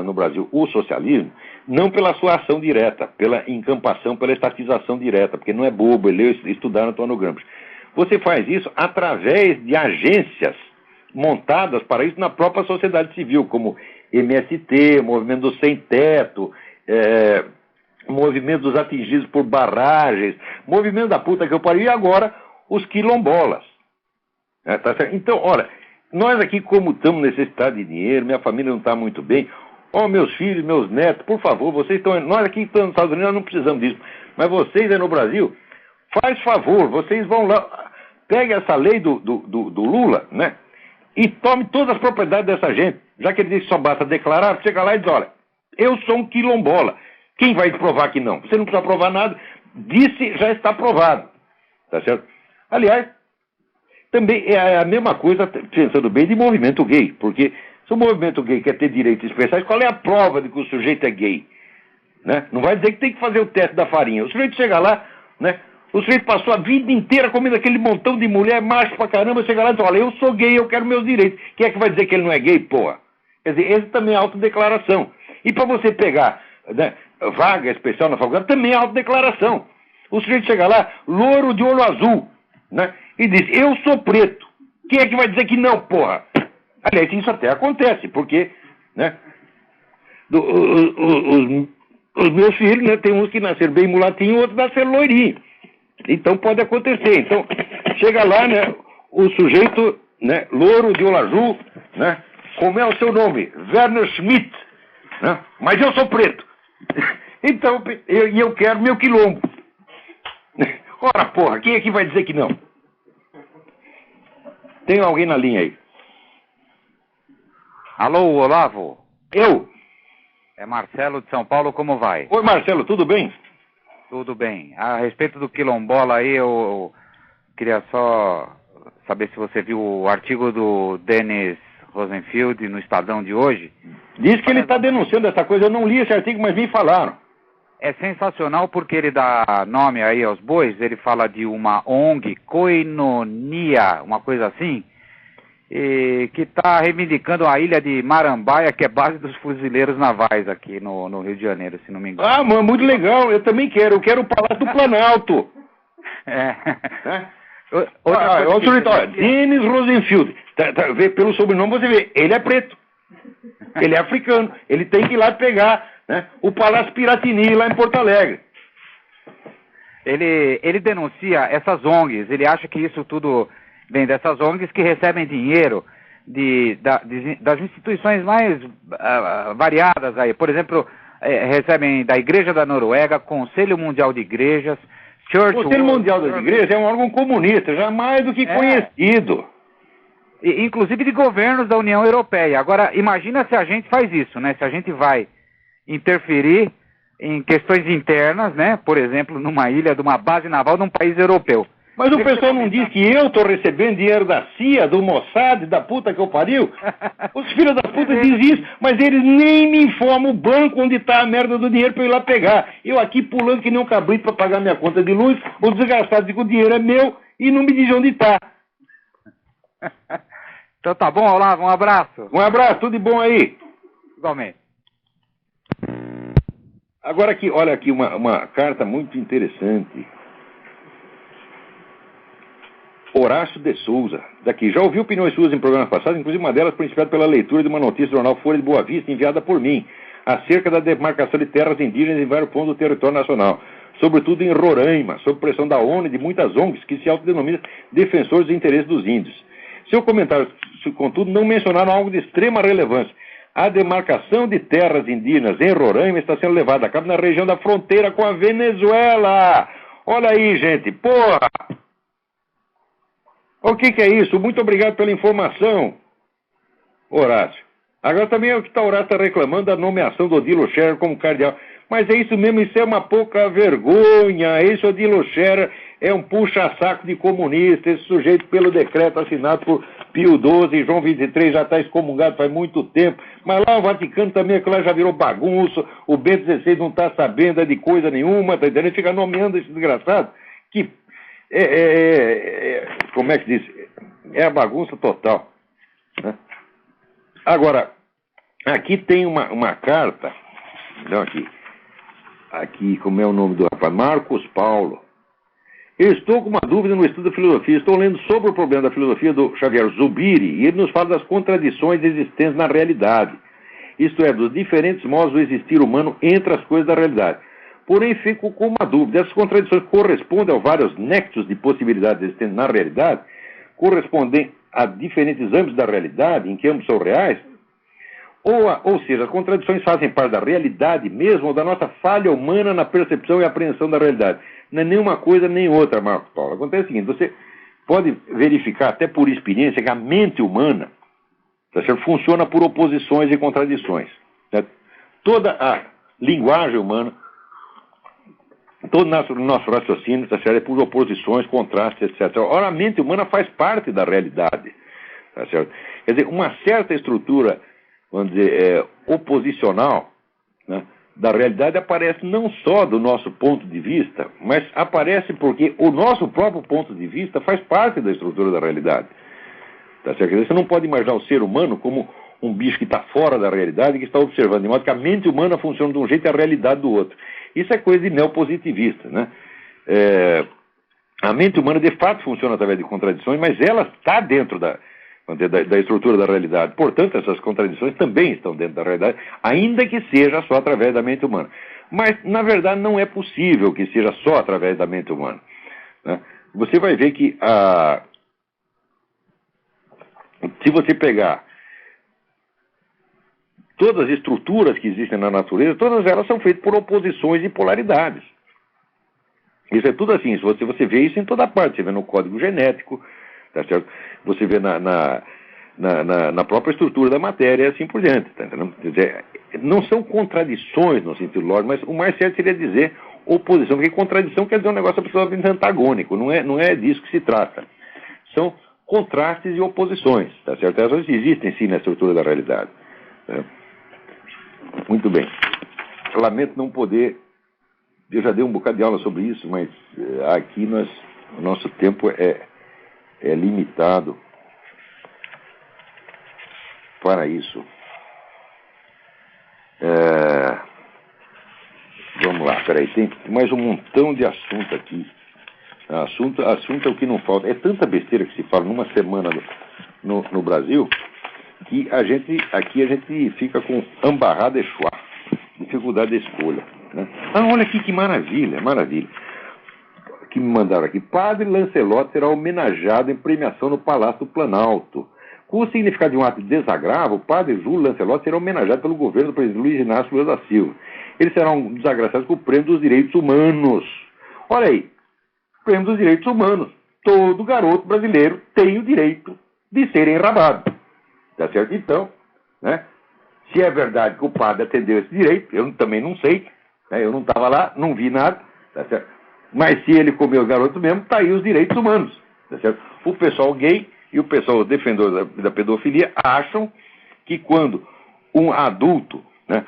[SPEAKER 2] no Brasil o socialismo, não pela sua ação direta, pela encampação, pela estatização direta, porque não é bobo, ele estudaram Antônio Gramsci. Você faz isso através de agências montadas para isso na própria sociedade civil, como MST, Movimento do Sem Teto, Movimento dos Atingidos por Barragens, Movimento da Puta que eu pariu, e agora os quilombolas. Tá certo? Então, olha, nós aqui, como estamos necessitados de dinheiro, minha família não está muito bem, meus filhos, meus netos, por favor, vocês estão... Nós aqui estamos nos Estados Unidos, nós não precisamos disso, mas vocês aí no Brasil, faz favor, vocês vão lá, peguem essa lei do Lula, né? E tome todas as propriedades dessa gente, já que ele disse que só basta declarar, chega lá e diz, olha, eu sou um quilombola. Quem vai provar que não? Você não precisa provar nada, disse, já está provado. Tá certo? Aliás, também é a mesma coisa, pensando bem, de movimento gay, porque se o movimento gay quer ter direitos especiais, qual é a prova de que o sujeito é gay? Né? Não vai dizer que tem que fazer o teste da farinha. O sujeito chega lá, né? O sujeito passou a vida inteira comendo aquele montão de mulher, macho pra caramba, chega lá e diz, olha, eu sou gay, eu quero meus direitos. Quem é que vai dizer que ele não é gay, porra? Quer dizer, esse também é autodeclaração. E para você pegar, né, vaga especial na faculdade, também é autodeclaração. O sujeito chega lá, louro de olho azul, né, e diz, eu sou preto. Quem é que vai dizer que não, porra? Aliás, isso até acontece, porque, né, os meus filhos, né, tem uns que nasceram bem mulatinho, outros nasceram loirinho. Então pode acontecer. Então, chega lá, né, o sujeito, né, louro de olho azul, né, como é o seu nome? Werner Schmidt, né, mas eu sou preto. Então, eu quero meu quilombo. Ora, porra, quem é que vai dizer que não? Tem alguém na linha aí?
[SPEAKER 3] Alô, Olavo?
[SPEAKER 2] Eu?
[SPEAKER 3] É Marcelo de São Paulo, como vai?
[SPEAKER 2] Oi, Marcelo, tudo bem?
[SPEAKER 3] Tudo bem. A respeito do quilombola aí, eu queria só saber se você viu o artigo do Dennis Rosenfield no Estadão de hoje.
[SPEAKER 2] Diz que ele está denunciando essa coisa, eu não li esse artigo, mas me falaram.
[SPEAKER 3] É sensacional porque ele dá nome aí aos bois, ele fala de uma ONG, Koinonia, uma coisa assim, que está reivindicando a ilha de Marambaia, que é base dos fuzileiros navais aqui no Rio de Janeiro, se não me engano.
[SPEAKER 2] Ah, mano, muito legal, eu também quero, eu quero o Palácio do Planalto. Dennis Rosenfield, pelo sobrenome você vê, ele é preto, ele é africano, ele tem que ir lá pegar, né, o Palácio Piratini lá em Porto Alegre.
[SPEAKER 3] Ele denuncia essas ONGs, ele acha que isso tudo vem dessas ONGs que recebem dinheiro das instituições mais variadas aí. Por exemplo, recebem da Igreja da Noruega, Conselho Mundial de Igrejas, Church...
[SPEAKER 2] O Conselho Mundial das Igrejas é um órgão comunista, já mais do que conhecido.
[SPEAKER 3] Inclusive de governos da União Europeia. Agora, imagina se a gente faz isso, né? Se a gente vai interferir em questões internas, né? Por exemplo, numa ilha, de uma base naval de um país europeu.
[SPEAKER 2] Mas o pessoal não diz que eu estou recebendo dinheiro da CIA, do Mossad, da puta que eu pariu? Os filhos da puta dizem isso, mas eles nem me informam o banco onde está a merda do dinheiro para eu ir lá pegar. Eu aqui pulando que nem um cabrito para pagar minha conta de luz, o desgraçado diz que o dinheiro é meu e não me diz onde está.
[SPEAKER 3] Então tá bom, Olavo, um abraço.
[SPEAKER 2] Um abraço, tudo de bom aí.
[SPEAKER 3] Igualmente.
[SPEAKER 2] Agora aqui, olha aqui uma carta muito interessante. Horácio de Souza, daqui. Já ouvi opiniões suas em programas passados, inclusive uma delas foi inspirada pela leitura de uma notícia do jornal Folha de Boa Vista, enviada por mim, acerca da demarcação de terras indígenas em vários pontos do território nacional, sobretudo em Roraima, sob pressão da ONU e de muitas ONGs que se autodenominam defensores dos interesses dos índios. Seu comentário, contudo, não mencionaram algo de extrema relevância. A demarcação de terras indígenas em Roraima está sendo levada a cabo na região da fronteira com a Venezuela. Olha aí, gente, porra! O que é isso? Muito obrigado pela informação, Horácio. Agora também é o que o Horácio está reclamando da nomeação do Odilo Scherer como cardeal. Mas é isso mesmo, isso é uma pouca vergonha. Esse Odilo Scherer é um puxa-saco de comunista. Esse sujeito, pelo decreto assinado por Pio XII e João XXIII, já está excomungado faz muito tempo. Mas lá o Vaticano também, aquilo lá já virou bagunça. O Bento XVI não está sabendo de coisa nenhuma, tá entendendo? Ele fica nomeando esse desgraçado que... como é que diz? É a bagunça total, né? Agora, aqui tem uma carta, não, aqui, como é o nome do rapaz? Marcos Paulo. Eu estou com uma dúvida no estudo da filosofia. Estou lendo sobre o problema da filosofia do Xavier Zubiri e ele nos fala das contradições existentes na realidade. Isto é, dos diferentes modos do existir humano entre as coisas da realidade. Porém, fico com uma dúvida. Essas contradições correspondem aos vários nexos de possibilidades existentes na realidade? Correspondem a diferentes âmbitos da realidade, em que ambos são reais? Ou seja, as contradições fazem parte da realidade mesmo ou da nossa falha humana na percepção e apreensão da realidade? Não é nenhuma coisa nem outra, Marcos Paulo. Acontece o seguinte, você pode verificar até por experiência que a mente humana, tá certo, funciona por oposições e contradições. Certo? Toda a linguagem humana, todo o nosso raciocínio, tá certo, é por oposições, contrastes, etc. Ora, a mente humana faz parte da realidade. Tá certo? Quer dizer, uma certa estrutura, vamos dizer, oposicional, né, da realidade aparece não só do nosso ponto de vista, mas aparece porque o nosso próprio ponto de vista faz parte da estrutura da realidade. Tá certo? Quer dizer, você não pode imaginar o ser humano como um bicho que está fora da realidade e que está observando, de modo que a mente humana funciona de um jeito e a realidade do outro. Isso é coisa de neopositivista, né? A mente humana de fato funciona através de contradições, mas ela está dentro da estrutura da realidade. Portanto, essas contradições também estão dentro da realidade, ainda que seja só através da mente humana. Mas, na verdade, não é possível que seja só através da mente humana. Né? Você vai ver que se você pegar todas as estruturas que existem na natureza, todas elas são feitas por oposições e polaridades. Isso é tudo assim. Você vê isso em toda parte. Você vê no código genético, tá certo? Você vê na própria estrutura da matéria e assim por diante. Tá entendendo? Quer dizer, não são contradições no sentido lógico, mas o mais certo seria dizer oposição, porque contradição quer dizer um negócio absolutamente antagônico. Não é disso que se trata. São contrastes e oposições, tá certo? Elas existem sim na estrutura da realidade. Né? Muito bem. Lamento não poder. Eu já dei um bocado de aula sobre isso, mas aqui o nosso tempo é limitado para isso. Vamos lá, peraí, tem mais um montão de assunto aqui. Assunto é o que não falta. É tanta besteira que se fala numa semana no Brasil que a gente fica com embarrada de choix, dificuldade de escolha. Né? Olha aqui que maravilha. Que me mandaram aqui. Padre Lancelot será homenageado em premiação no Palácio do Planalto. Com o significado de um ato de desagravo, o padre Júlio Lancelot será homenageado pelo governo do presidente Luiz Inácio Lula da Silva. Ele será um desagraciado com o Prêmio dos Direitos Humanos. Olha aí, Prêmio dos Direitos Humanos. Todo garoto brasileiro tem o direito de ser enrabado. Tá certo? Então, né, se é verdade que o padre atendeu esse direito, eu também não sei, né, eu não estava lá, não vi nada, tá certo? Mas se ele comeu o garoto mesmo, está aí os direitos humanos. Tá certo? O pessoal gay e o pessoal defensor da pedofilia acham que quando um adulto, né,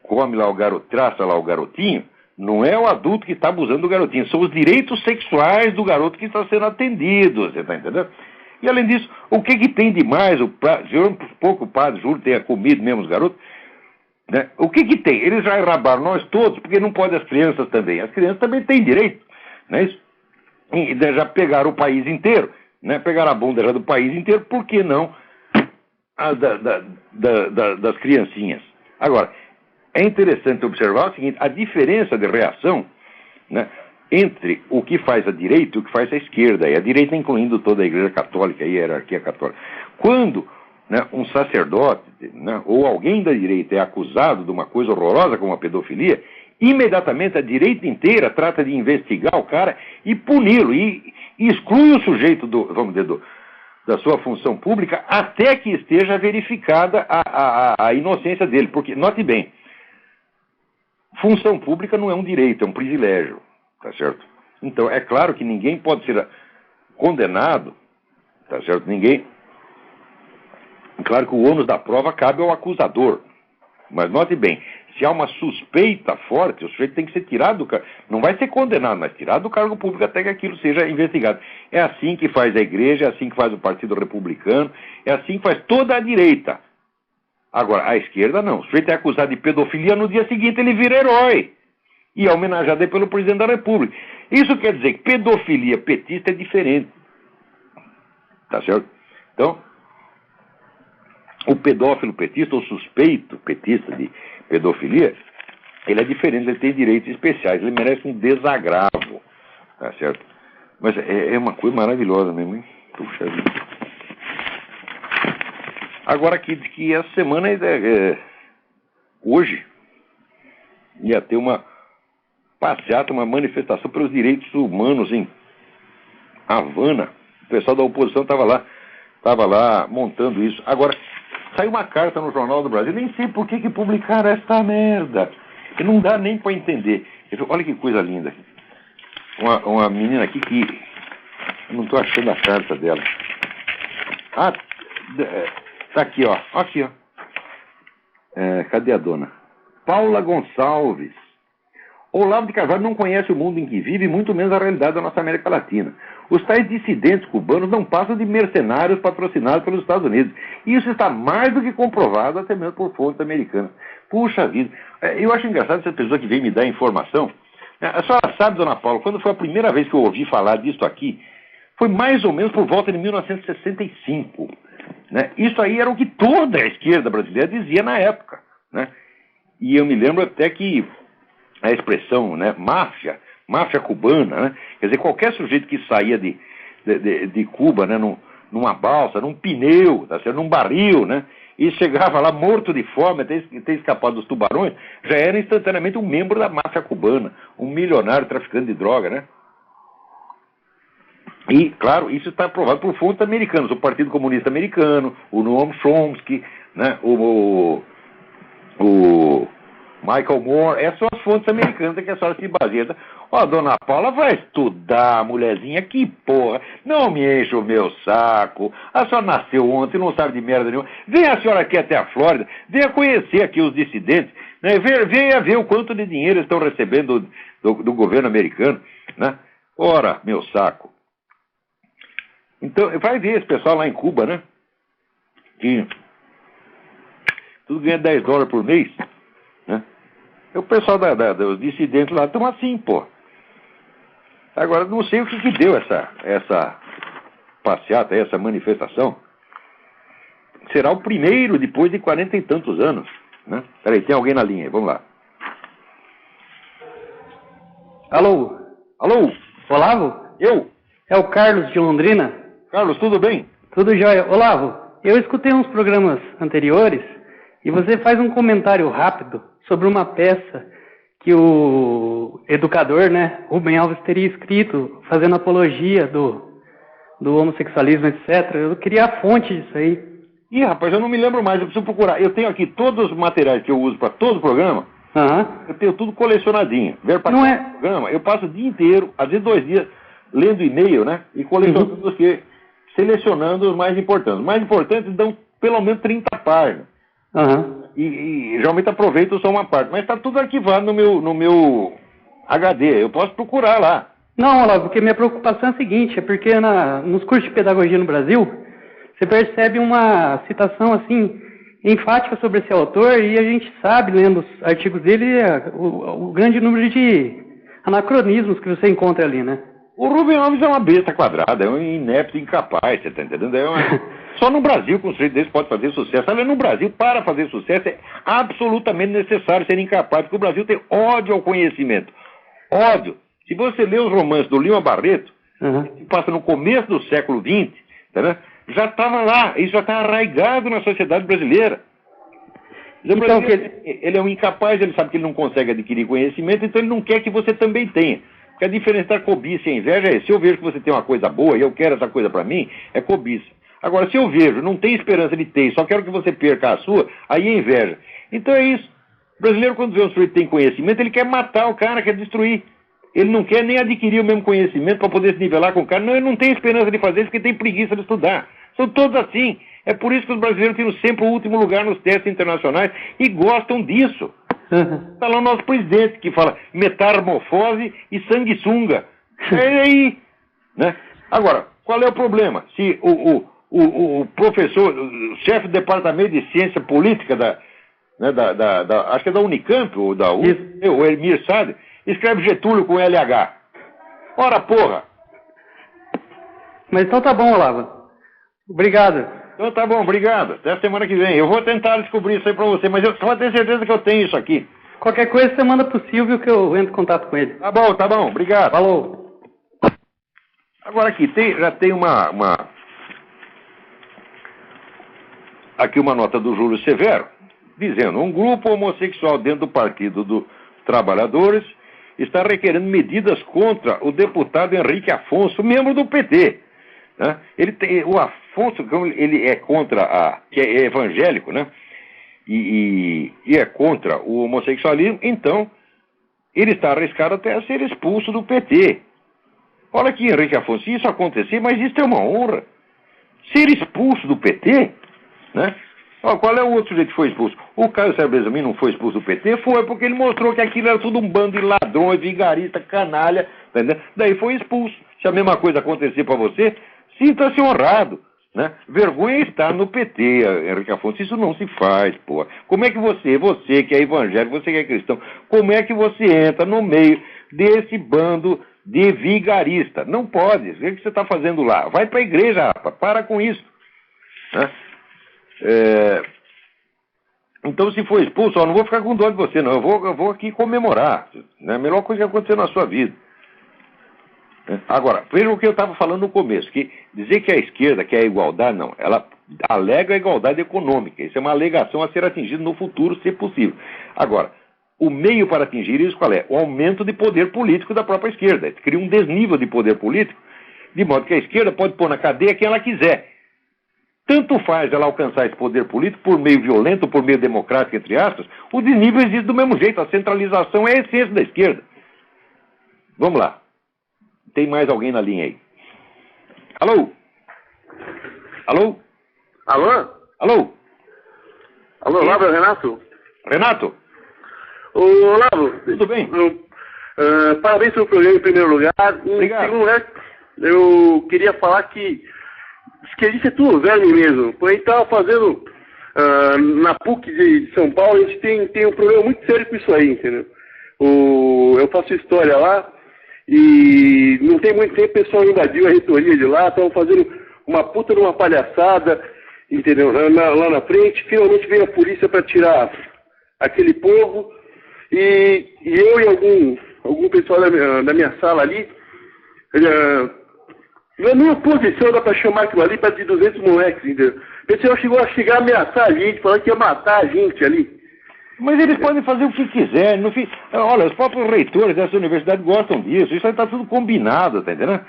[SPEAKER 2] come lá o garoto, traça lá o garotinho, não é o adulto que está abusando do garotinho, são os direitos sexuais do garoto que está sendo atendido, você está entendendo? E além disso, o que tem de mais? Pouco o padre Júlio tenha comido mesmo os garotos, né? O que tem? Eles já enrabaram nós todos, porque não pode as crianças também. As crianças também têm direito, não é isso? E já pegaram o país inteiro, né? Pegaram a bunda já do país inteiro, por que não das criancinhas? Agora, é interessante observar o seguinte, a diferença de reação, né, entre o que faz a direita e o que faz a esquerda, e a direita incluindo toda a Igreja Católica e a hierarquia católica. Quando, né, um sacerdote, né, ou alguém da direita é acusado de uma coisa horrorosa como a pedofilia, imediatamente a direita inteira trata de investigar o cara e puni-lo, e exclui o sujeito da sua função pública até que esteja verificada a inocência dele. Porque, note bem, função pública não é um direito, é um privilégio, tá certo? Então, é claro que ninguém pode ser condenado, tá certo? Claro que o ônus da prova cabe ao acusador. Mas note bem, se há uma suspeita forte, o sujeito tem que ser tirado do cargo. Não vai ser condenado, mas tirado do cargo público até que aquilo seja investigado. É assim que faz a igreja, é assim que faz o Partido Republicano, é assim que faz toda a direita. Agora, a esquerda não. O sujeito é acusado de pedofilia, no dia seguinte ele vira herói. E é homenageado pelo presidente da República. Isso quer dizer que pedofilia petista é diferente. Tá certo? Então, o pedófilo petista, ou suspeito petista de pedofilia, ele é diferente, ele tem direitos especiais, ele merece um desagravo. Tá certo? Mas é uma coisa maravilhosa mesmo, hein? Puxa vida. Agora que essa semana, hoje, ia ter uma passeata, uma manifestação pelos direitos humanos em Havana. O pessoal da oposição estava lá montando isso. Agora, saiu uma carta no Jornal do Brasil, nem sei por que publicaram essa merda. E não dá nem para entender. Olha que coisa linda. Uma menina aqui que... Eu não estou achando a carta dela. Ah, tá aqui, ó. Aqui, ó. Cadê a dona? Paula Gonçalves. Olavo de Carvalho não conhece o mundo em que vive, muito menos a realidade da nossa América Latina. Os tais dissidentes cubanos não passam de mercenários patrocinados pelos Estados Unidos. E isso está mais do que comprovado, até mesmo por fontes americanas. Puxa vida. Eu acho engraçado essa pessoa que vem me dar informação. A senhora sabe, dona Paula, quando foi a primeira vez que eu ouvi falar disso aqui, foi mais ou menos por volta de 1965. Né? Isso aí era o que toda a esquerda brasileira dizia na época. Né? E eu me lembro até que a expressão, né, máfia cubana, né? Quer dizer, qualquer sujeito que saía de Cuba, né, numa balsa, num pneu, tá certo? Num barril, né, e chegava lá morto de fome, até ter escapado dos tubarões, já era instantaneamente um membro da máfia cubana, um milionário traficante de droga, né? E, claro, isso está aprovado por fontes americanas, o Partido Comunista Americano, o Noam Chomsky, né, o Michael Moore, essas são as fontes americanas que a senhora se baseia. Ó, dona Paula, vai estudar, mulherzinha, que porra. Não me enche o meu saco. A senhora nasceu ontem, não sabe de merda nenhuma. Venha a senhora aqui até a Flórida, venha conhecer aqui os dissidentes, né? Venha ver o quanto de dinheiro estão recebendo do governo americano, né? Ora, meu saco. Então, vai ver esse pessoal lá em Cuba, né? Que tudo ganha $10 por mês, né? O pessoal dos dissidentes lá estão assim, pô. Agora, não sei o que deu essa passeata, essa manifestação. Será o primeiro depois de 40 e tantos anos, né? Peraí, tem alguém na linha, vamos lá.
[SPEAKER 4] Alô?
[SPEAKER 2] Alô?
[SPEAKER 4] Olavo?
[SPEAKER 2] Eu?
[SPEAKER 4] É o Carlos de Londrina?
[SPEAKER 2] Carlos, tudo bem?
[SPEAKER 4] Tudo jóia. Olavo, eu escutei uns programas anteriores e você faz um comentário rápido sobre uma peça que o educador, né, Rubem Alves, teria escrito, fazendo apologia do homossexualismo, etc. Eu queria a fonte disso aí.
[SPEAKER 2] Ih, rapaz, eu não me lembro mais, eu preciso procurar. Eu tenho aqui todos os materiais que eu uso para todo o programa, eu tenho tudo colecionadinho. Ver para todo programa, eu passo o dia inteiro, às vezes 2 dias, lendo e-mail, né, e colecionando selecionando os mais importantes. Os mais importantes dão pelo menos 30 páginas. E geralmente aproveito só uma parte. Mas está tudo arquivado no meu HD. Eu posso procurar lá.
[SPEAKER 4] Não, Olavo, porque minha preocupação é a seguinte, é porque nos cursos de pedagogia no Brasil, você percebe uma citação assim, enfática sobre esse autor, e a gente sabe, lendo os artigos dele, o grande número de anacronismos que você encontra ali, né?
[SPEAKER 2] O Rubem Alves é uma besta quadrada, é um inepto incapaz, você está entendendo? Só no Brasil que um sujeito desse pode fazer sucesso. Aliás, no Brasil, para fazer sucesso, é absolutamente necessário ser incapaz, porque o Brasil tem ódio ao conhecimento. Ódio. Se você lê os romances do Lima Barreto, que passa no começo do século XX, tá, já estava lá, isso já está arraigado na sociedade brasileira. Então, ele é um incapaz, ele sabe que ele não consegue adquirir conhecimento, então ele não quer que você também tenha. Porque a diferença da cobiça e a inveja é, se eu vejo que você tem uma coisa boa e eu quero essa coisa para mim, é cobiça. Agora, se eu vejo, não tem esperança de ter, só quero que você perca a sua, aí é inveja. Então é isso. O brasileiro, quando vê um sujeito que tem conhecimento, ele quer matar o cara, quer destruir. Ele não quer nem adquirir o mesmo conhecimento para poder se nivelar com o cara. Não, ele não tem esperança de fazer isso porque tem preguiça de estudar. São todos assim. É por isso que os brasileiros têm sempre o último lugar nos testes internacionais e gostam disso. Está lá o nosso presidente que fala metamorfose e sanguessuga. É aí. Né? Agora, qual é o problema? Se o professor, o chefe do departamento de ciência política acho que é da Unicamp ou da o Elmir Saad, escreve Getúlio com LH. Ora, porra!
[SPEAKER 4] Mas então tá bom, Olavo. Obrigado.
[SPEAKER 2] Então tá bom, obrigado. Até a semana que vem. Eu vou tentar descobrir isso aí pra você, mas eu só tenho certeza que eu tenho isso aqui.
[SPEAKER 4] Qualquer coisa você manda pro Silvio que eu entro em contato com ele.
[SPEAKER 2] Tá bom, obrigado.
[SPEAKER 4] Falou.
[SPEAKER 2] Agora aqui, já tem aqui uma nota do Júlio Severo, dizendo: um grupo homossexual dentro do Partido dos Trabalhadores está requerendo medidas contra o deputado Henrique Afonso, membro do PT. Né? O Afonso, ele é contra que é evangélico, né? E é contra o homossexualismo, então ele está arriscado até a ser expulso do PT. Olha aqui, Henrique Afonso, se isso acontecer, mas isso é uma honra. Ser expulso do PT, né? Qual é o outro sujeito que foi expulso? O Caio César Benjamin não foi expulso do PT? Foi porque ele mostrou que aquilo era tudo um bando de ladrões, vigarista, canalha, entendeu? Daí foi expulso. Se a mesma coisa acontecer para você, sinta-se honrado, né? Vergonha está no PT, Henrique Afonso. Isso não se faz, pô. Como é que você que é evangélico, você que é cristão, como é que você entra no meio desse bando de vigarista? Não pode. O que você está fazendo lá? Vai para a igreja, rapaz. Para com isso, né? Então, se for expulso, eu não vou ficar com dó de você, não. Eu vou aqui comemorar, né? A melhor coisa que aconteceu na sua vida. Agora, veja o que eu estava falando no começo, que dizer que a esquerda quer a igualdade, não. Ela alega a igualdade econômica. Isso é uma alegação a ser atingida no futuro, se possível. Agora, o meio para atingir isso qual é? O aumento de poder político da própria esquerda. Cria um desnível de poder político, de modo que a esquerda pode pôr na cadeia quem ela quiser. Tanto faz ela alcançar esse poder político por meio violento, por meio democrático, entre aspas, o desnível existe do mesmo jeito. A centralização é a essência da esquerda. Vamos lá. Tem mais alguém na linha aí? Alô? Alô?
[SPEAKER 5] Alô?
[SPEAKER 2] Alô?
[SPEAKER 5] Alô, Olavo, é o Renato?
[SPEAKER 2] Renato?
[SPEAKER 5] Ô, Olavo.
[SPEAKER 2] Tudo bem?
[SPEAKER 5] Parabéns pelo programa em primeiro lugar.
[SPEAKER 2] Obrigado.
[SPEAKER 5] Em segundo lugar, eu queria falar que esquerdista é tudo verme mesmo. A gente estava fazendo na PUC de São Paulo, a gente tem um problema muito sério com isso aí, entendeu? Eu faço história lá e não tem muito tempo o pessoal invadiu a reitoria de lá, estavam fazendo uma puta de uma palhaçada, entendeu? Lá na frente, finalmente veio a polícia para tirar aquele povo e eu e algum pessoal da minha sala ali, na minha posição dá para chamar aquilo ali para de 200 moleques, entendeu? O pessoal chegou a chegar a ameaçar a gente, falando que ia matar a gente ali.
[SPEAKER 2] Mas eles podem fazer o que quiserem. No fim, olha, os próprios reitores dessa universidade gostam disso. Isso aí está tudo combinado, tá entendendo?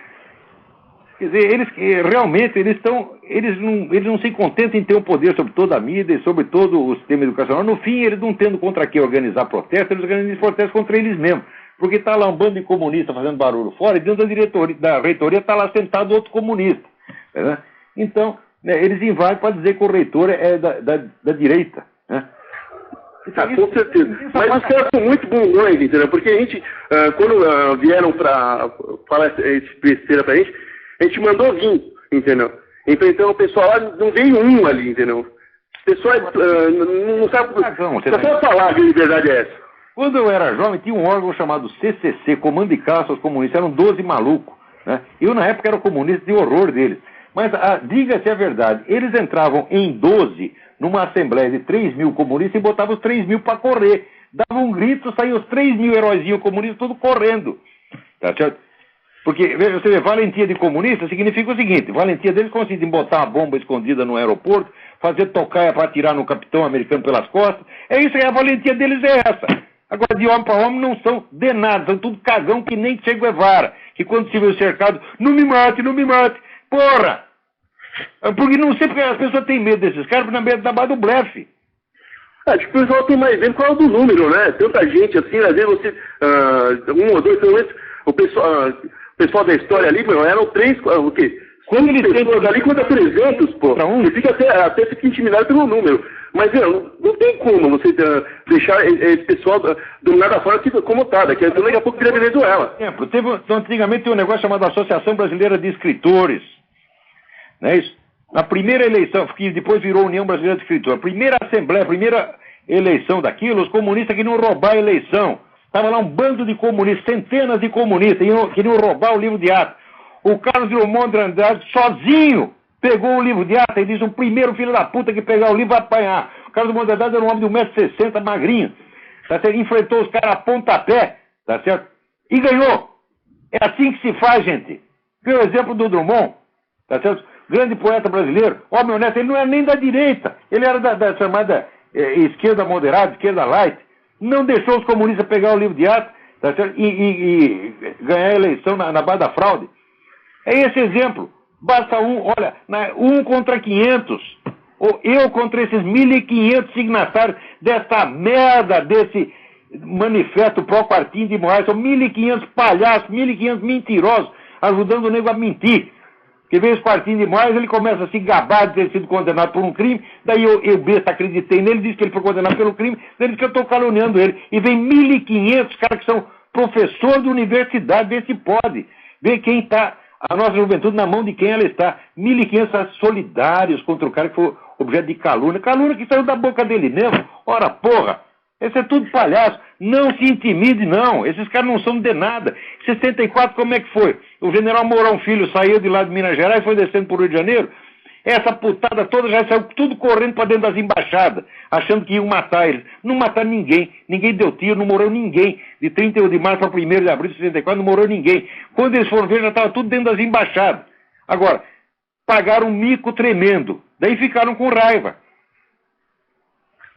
[SPEAKER 2] Quer dizer, eles realmente eles não se contentam em ter um poder sobre toda a mídia e sobre todo o sistema educacional. No fim, eles não tendo contra quem organizar protestos, eles organizam protestos contra eles mesmos. Porque está lá um bando de comunistas fazendo barulho fora e dentro da reitoria está lá sentado outro comunista. Né? Então, eles invadem para dizer que o reitor é da direita. Né?
[SPEAKER 5] Com certeza. Mas os caras são muito bons, entendeu? Porque a gente, quando vieram para falar esse besteira pra gente, a gente mandou vir, entendeu? Então o pessoal lá não veio um ali, entendeu? O pessoal não sabe. Só sabe falar que a verdade é essa.
[SPEAKER 2] Quando eu era jovem, tinha um órgão chamado CCC, Comando de Caça aos Comunistas. Eram 12 malucos. Né? Eu, na época, era comunista de horror deles. Mas, diga-se a verdade, eles entravam em 12 numa assembleia de 3 mil comunistas e botavam os 3 mil para correr. Davam um grito, saíam os 3 mil heróizinhos comunistas todos correndo. Tá certo? Porque, veja, você vê, valentia de comunista significa o seguinte: valentia deles consiste em botar uma bomba escondida no aeroporto, fazer tocaia para atirar no capitão americano pelas costas. É isso aí, a valentia deles é essa. Agora, de homem para homem, não são de nada, são tudo cagão que nem Che Guevara, que quando se vê cercado, não me mate, não me mate. Porra! Porque não sei porque as pessoas têm medo desses caras, porque na medo da base do blefe.
[SPEAKER 5] Acho que o pessoal tem mais medo por causa do número, né? Tanta gente assim, às vezes você, um ou dois, pelo menos, o pessoal da história ali, eram 3, o quê? Quando ele tem ali contra 300, pô, você fica até fica intimidado pelo número. Mas não tem como você deixar esse pessoal do lado da fora como tá, daqui a pouco vira Venezuela.
[SPEAKER 2] Antigamente tinha um negócio chamado Associação Brasileira de Escritores. Não é isso? Na primeira eleição, que depois virou União Brasileira de Escritores, a primeira assembleia, a primeira eleição daquilo, os comunistas queriam roubar a eleição. Estava lá um bando de comunistas, centenas de comunistas, queriam roubar o livro de atos. O Carlos Drummond de Andrade, sozinho, pegou o livro de atos e disse: o primeiro filho da puta que pegar o livro vai apanhar. O Carlos Drummond de Andrade era um homem de 1,60 m, magrinho. Tá certo? Enfrentou os caras a pontapé, tá certo? E ganhou. É assim que se faz, gente. Pelo exemplo do Drummond, tá certo? Grande poeta brasileiro, homem honesto, ele não era nem da direita, ele era da chamada esquerda moderada, esquerda light. Não deixou os comunistas pegar o livro de atos, tá certo? E ganhar a eleição na base da fraude. É esse exemplo. Basta olha, 1 contra 500, ou eu contra esses 1.500 signatários dessa merda, desse manifesto pró-Quartinho de Moraes. São 1.500 palhaços, 1.500 mentirosos, ajudando o nego a mentir. Que vem esse Quartinho de Moraes, ele começa a se gabar de ter sido condenado por um crime, daí eu besta, acreditei nele, disse que ele foi condenado pelo crime, daí ele disse que eu estou caluniando ele. E vem 1.500 caras que são professores de universidade, vê se pode. Vê quem está, a nossa juventude, na mão de quem ela está. 1.500 solidários contra o cara que foi objeto de calúnia. Calúnia que saiu da boca dele mesmo. Ora, porra, esse é tudo palhaço. Não se intimide, não. Esses caras não são de nada. Em 64, como é que foi? O general Mourão Filho saiu de lá de Minas Gerais e foi descendo para o Rio de Janeiro. Essa putada toda já saiu tudo correndo para dentro das embaixadas, achando que iam matar eles. Não mataram ninguém. Ninguém deu tiro, não morreu ninguém. De 31 de março para 1º de abril de 64, não morreu ninguém. Quando eles foram ver, já estava tudo dentro das embaixadas. Agora, pagaram um mico tremendo. Daí ficaram com raiva.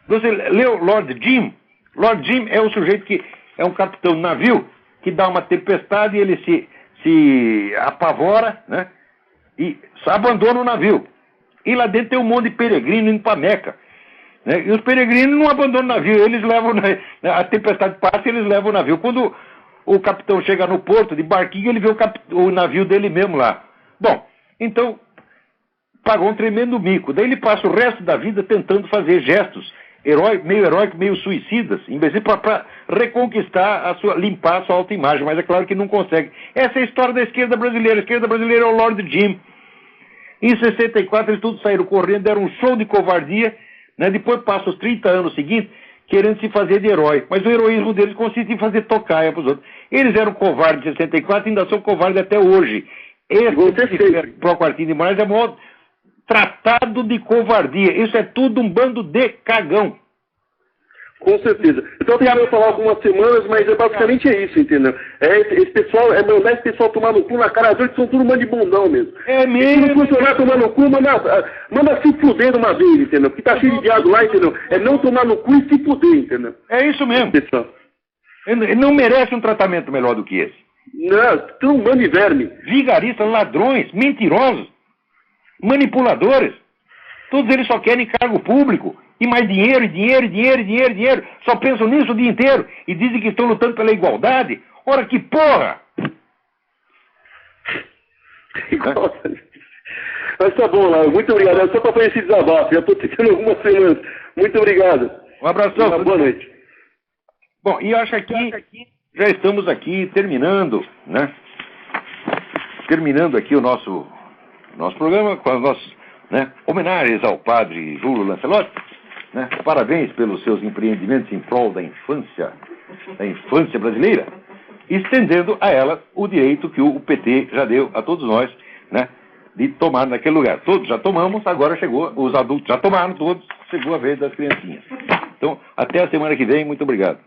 [SPEAKER 2] Você leu Lord Jim? Lord Jim é o sujeito que é um capitão de navio que dá uma tempestade e ele se apavora, né? E abandona o navio. E lá dentro tem um monte de peregrino indo para Meca. Né? E os peregrinos não abandonam o navio, eles levam, a tempestade passa e eles levam o navio. Quando o capitão chega no porto de barquinho, ele vê o navio dele mesmo lá. Bom, então pagou um tremendo mico. Daí ele passa o resto da vida tentando fazer gestos meio heróicos, meio suicidas, em vez de para reconquistar limpar a sua autoimagem, mas é claro que não consegue. Essa é a história da esquerda brasileira. A esquerda brasileira é o Lord Jim. Em 64 eles todos saíram correndo, deram um show de covardia, né? Depois passa os 30 anos seguintes querendo se fazer de herói, mas o heroísmo deles consiste em fazer tocaia para os outros. Eles eram covardes em 64 e ainda são covardes até hoje. Esse pró-Quartinho de Moraes é o maior tratado de covardia. Isso é tudo um bando de cagão.
[SPEAKER 5] Com certeza. Então eu ia falar algumas semanas, mas basicamente é isso, entendeu? Esse pessoal, mandar esse pessoal tomar no cu na cara dele, que são tudo um bando de bundão mesmo.
[SPEAKER 2] É mesmo.
[SPEAKER 5] Se não funcionar tomar no cu, manda se fuder de uma vez, entendeu? Porque tá cheio de diabo lá, entendeu? É não tomar no cu e se fuder, entendeu?
[SPEAKER 2] É isso mesmo. Ele não merece um tratamento melhor do que esse.
[SPEAKER 5] Não, tudo um bando de verme.
[SPEAKER 2] Vigaristas, ladrões, mentirosos, manipuladores. Todos eles só querem cargo público. E mais dinheiro, dinheiro, dinheiro, dinheiro, dinheiro. Só pensam nisso o dia inteiro. E dizem que estão lutando pela igualdade. Ora, que porra!
[SPEAKER 5] Mas tá bom, lá. Muito obrigado. É só para fazer esse desabafo. Já estou tentando algumas semanas. Muito obrigado.
[SPEAKER 2] Um abração.
[SPEAKER 5] Uma boa noite.
[SPEAKER 2] Bom, e acho que já estamos aqui terminando, né? Terminando aqui o nosso programa com as nossas, né, homenagens ao padre Júlio Lancelotti. Né? Parabéns pelos seus empreendimentos em prol da infância brasileira, estendendo a ela o direito que o PT já deu a todos nós, né, de tomar naquele lugar. Todos já tomamos, agora chegou, os adultos já tomaram todos, chegou a vez das criancinhas. Então, até a semana que vem, muito obrigado.